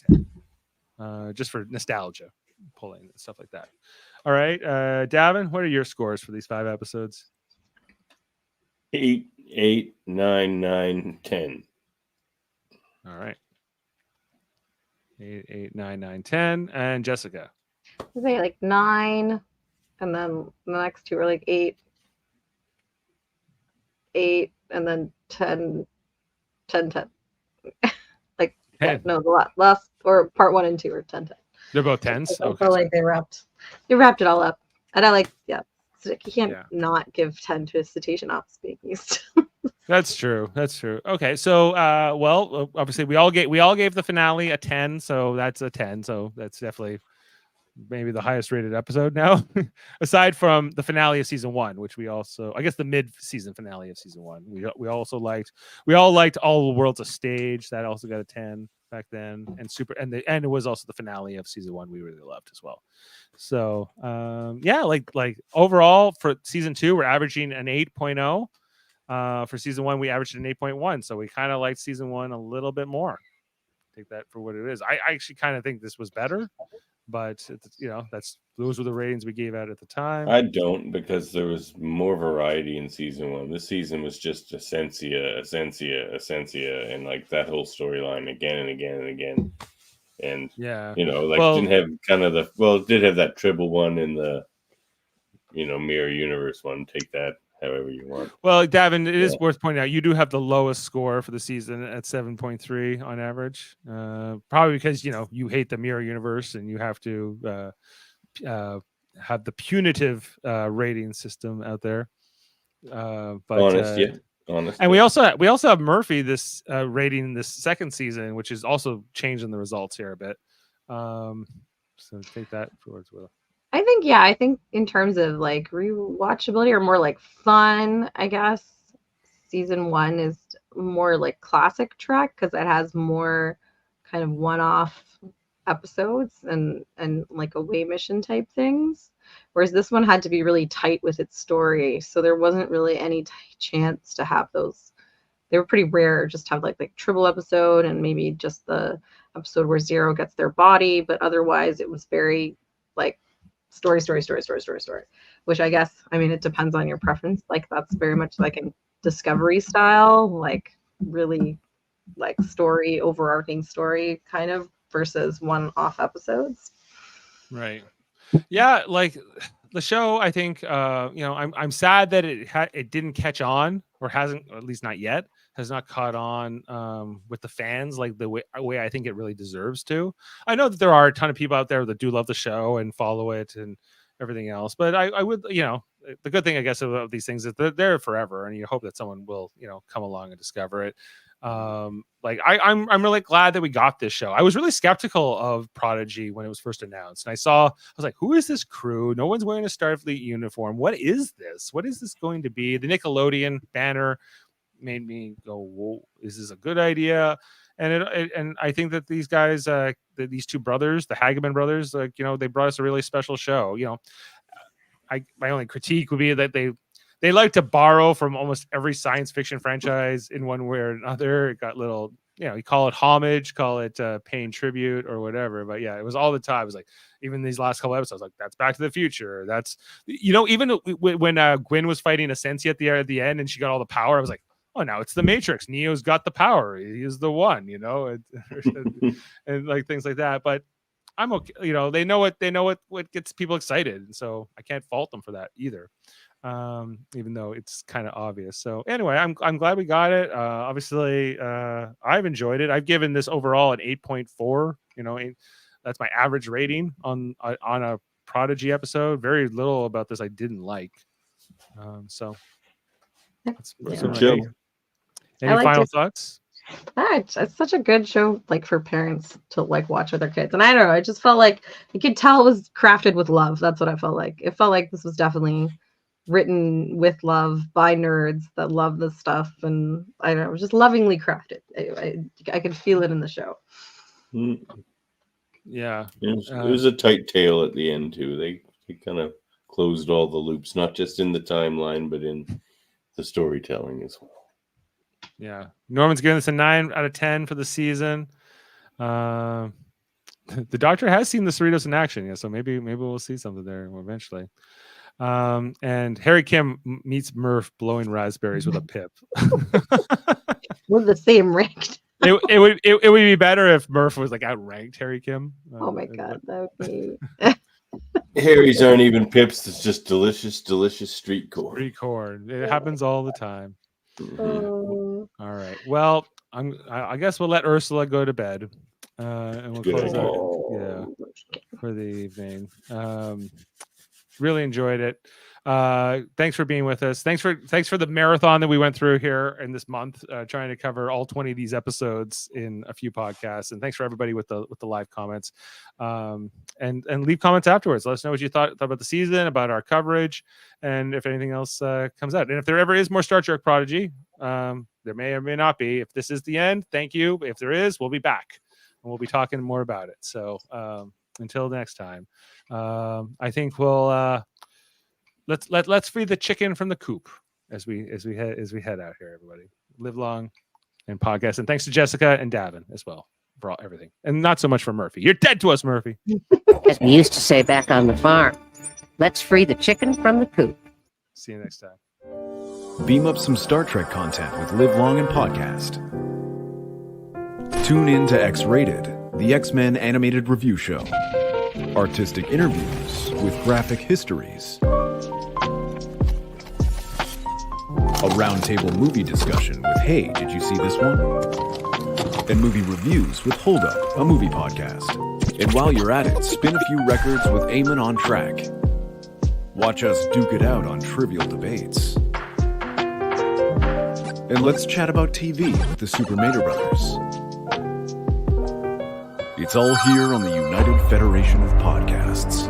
10, just for nostalgia, pulling and stuff like that. All right, Davan, what are your scores for these 5 episodes? 8, 8, 9, 9, 10. All right. 8, 8, 9, 9, 10. And Jessica? I say like 9, and then the next 2 are like 8, 8, and then 10, 10, 10. Like 10. Yeah, no, the last or part 1 and 2 are 10, 10. They're both 10s. Okay, so like they wrapped it all up, and I like So you can't not give 10 to a cetacean off speakies. That's true. Okay, so well, obviously we all gave the finale a 10, so that's a 10. So that's definitely maybe the highest rated episode now, aside from the finale of season 1, which we also, I guess, the mid-season we all liked All the World's a Stage. That also got a 10 back then, and it was also the finale of season 1 we really loved as well. So like overall for season 2 we're averaging an 8.0. For season 1 we averaged an 8.1, so we kind of liked season 1 a little bit more. Take that for what it is. I actually kind of think this was better, but it's, those were the ratings we gave out at the time. I don't, because there was more variety in season 1. This season was just Ascensia, and like that whole storyline again and again and again. And Yeah, didn't have kind of it did have that Tribble one in the Mirror Universe one. Take that however you want. Well, Davan, it is worth pointing out you do have the lowest score for the season at 7.3 on average. Probably because you hate the Mirror Universe and you have to have the punitive rating system out there. But honest. And we also have Murphy this rating this second season, which is also changing the results here a bit. So take that for its will. I think in terms of like rewatchability or more like fun, I guess season 1 is more like classic Trek because it has more kind of one-off episodes and like away mission type things, whereas this one had to be really tight with its story, so there wasn't really any chance to have those. They were pretty rare, just to have like Tribble episode and maybe just the episode where Zero gets their body, but otherwise it was very like story, which I guess, I mean, it depends on your preference. Like that's very much like a Discovery style, like really like story, overarching story kind of, versus one-off episodes. Right. Yeah, like the show, I think I'm sad that it didn't catch on, or hasn't, or at least not yet, has not caught on with the fans like the way I think it really deserves to. I know that there are a ton of people out there that do love the show and follow it and everything else, but I would, the good thing I guess of these things is they're there forever, and you hope that someone will come along and discover it. Like I'm really glad that we got this show. I was really skeptical of Prodigy when it was first announced, and I was like, who is this crew? No one's wearing a Starfleet uniform. What is this going to be? The Nickelodeon banner made me go, whoa, is this a good idea? And I think that these guys, these two brothers, the Hageman brothers, like, they brought us a really special show. My only critique would be that they like to borrow from almost every science fiction franchise in one way or another. It got little, you call it homage, call it paying tribute or whatever. But yeah, it was all the time. It was like, even these last couple episodes, like that's Back to the Future. That's, even when Gwyn was fighting Ascension at the end and she got all the power, I was like, oh, now it's the Matrix. Neo's got the power. He is the one, and like things like that. But I'm okay. They know what gets people excited, and so I can't fault them for that either. Even though it's kind of obvious. So anyway, I'm glad we got it. Obviously, I've enjoyed it. I've given this overall an 8.4. That's my average rating on a Prodigy episode. Very little about this I didn't like. So that's chill. Any final thoughts? It's such a good show, like for parents to like watch with their kids. And I don't know, I just felt like you could tell it was crafted with love. That's what I felt like. It felt like this was definitely written with love by nerds that love this stuff, and I don't know, it was just lovingly crafted. I could feel it in the show. Yeah, it was a tight tale at the end too. They kind of closed all the loops, not just in the timeline, but in the storytelling as well. Yeah, Norman's giving this a 9 out of 10 for the season. The Doctor has seen the Cerritos in action, so maybe we'll see something there eventually. And Harry Kim meets Murph blowing raspberries with a pip. With the same rank. It would be better if Murph was like outranked Harry Kim. Oh my god, that would be. Harry's aren't even pips. It's just delicious street corn. Street corn. It happens all the time. Oh. All right. Well, I guess we'll let Ursula go to bed, and we'll close out. Yeah, for the evening. Really enjoyed it. Thanks for being with us. Thanks for the marathon that we went through here in this month, trying to cover all 20 of these episodes in a few podcasts. And thanks for everybody with the live comments. And leave comments afterwards. Let us know what you thought about the season, about our coverage, and if anything else comes out. And if there ever is more Star Trek Prodigy, there may or may not be. If this is the end, thank you. If there is, we'll be back and we'll be talking more about it. So until next time, I think we'll let's free the chicken from the coop as we head out here. Everybody, live long and podcast. And thanks to Jessica and Davan as well. for everything, and not so much for Murphy. You're dead to us, Murphy. As we used to say back on the farm, let's free the chicken from the coop. See you next time. Beam up some Star Trek content with Live Long and Podcast. Tune in to X-Rated, the X-Men animated review show. Artistic interviews with graphic histories. A roundtable movie discussion with Hey, did you see this one? And movie reviews with Hold Up, a movie podcast. And while you're at it, spin a few records with Eamon on Track. Watch us duke it out on trivial debates. And let's chat about TV with the Super Mater Brothers. It's all here on the United Federation of Podcasts.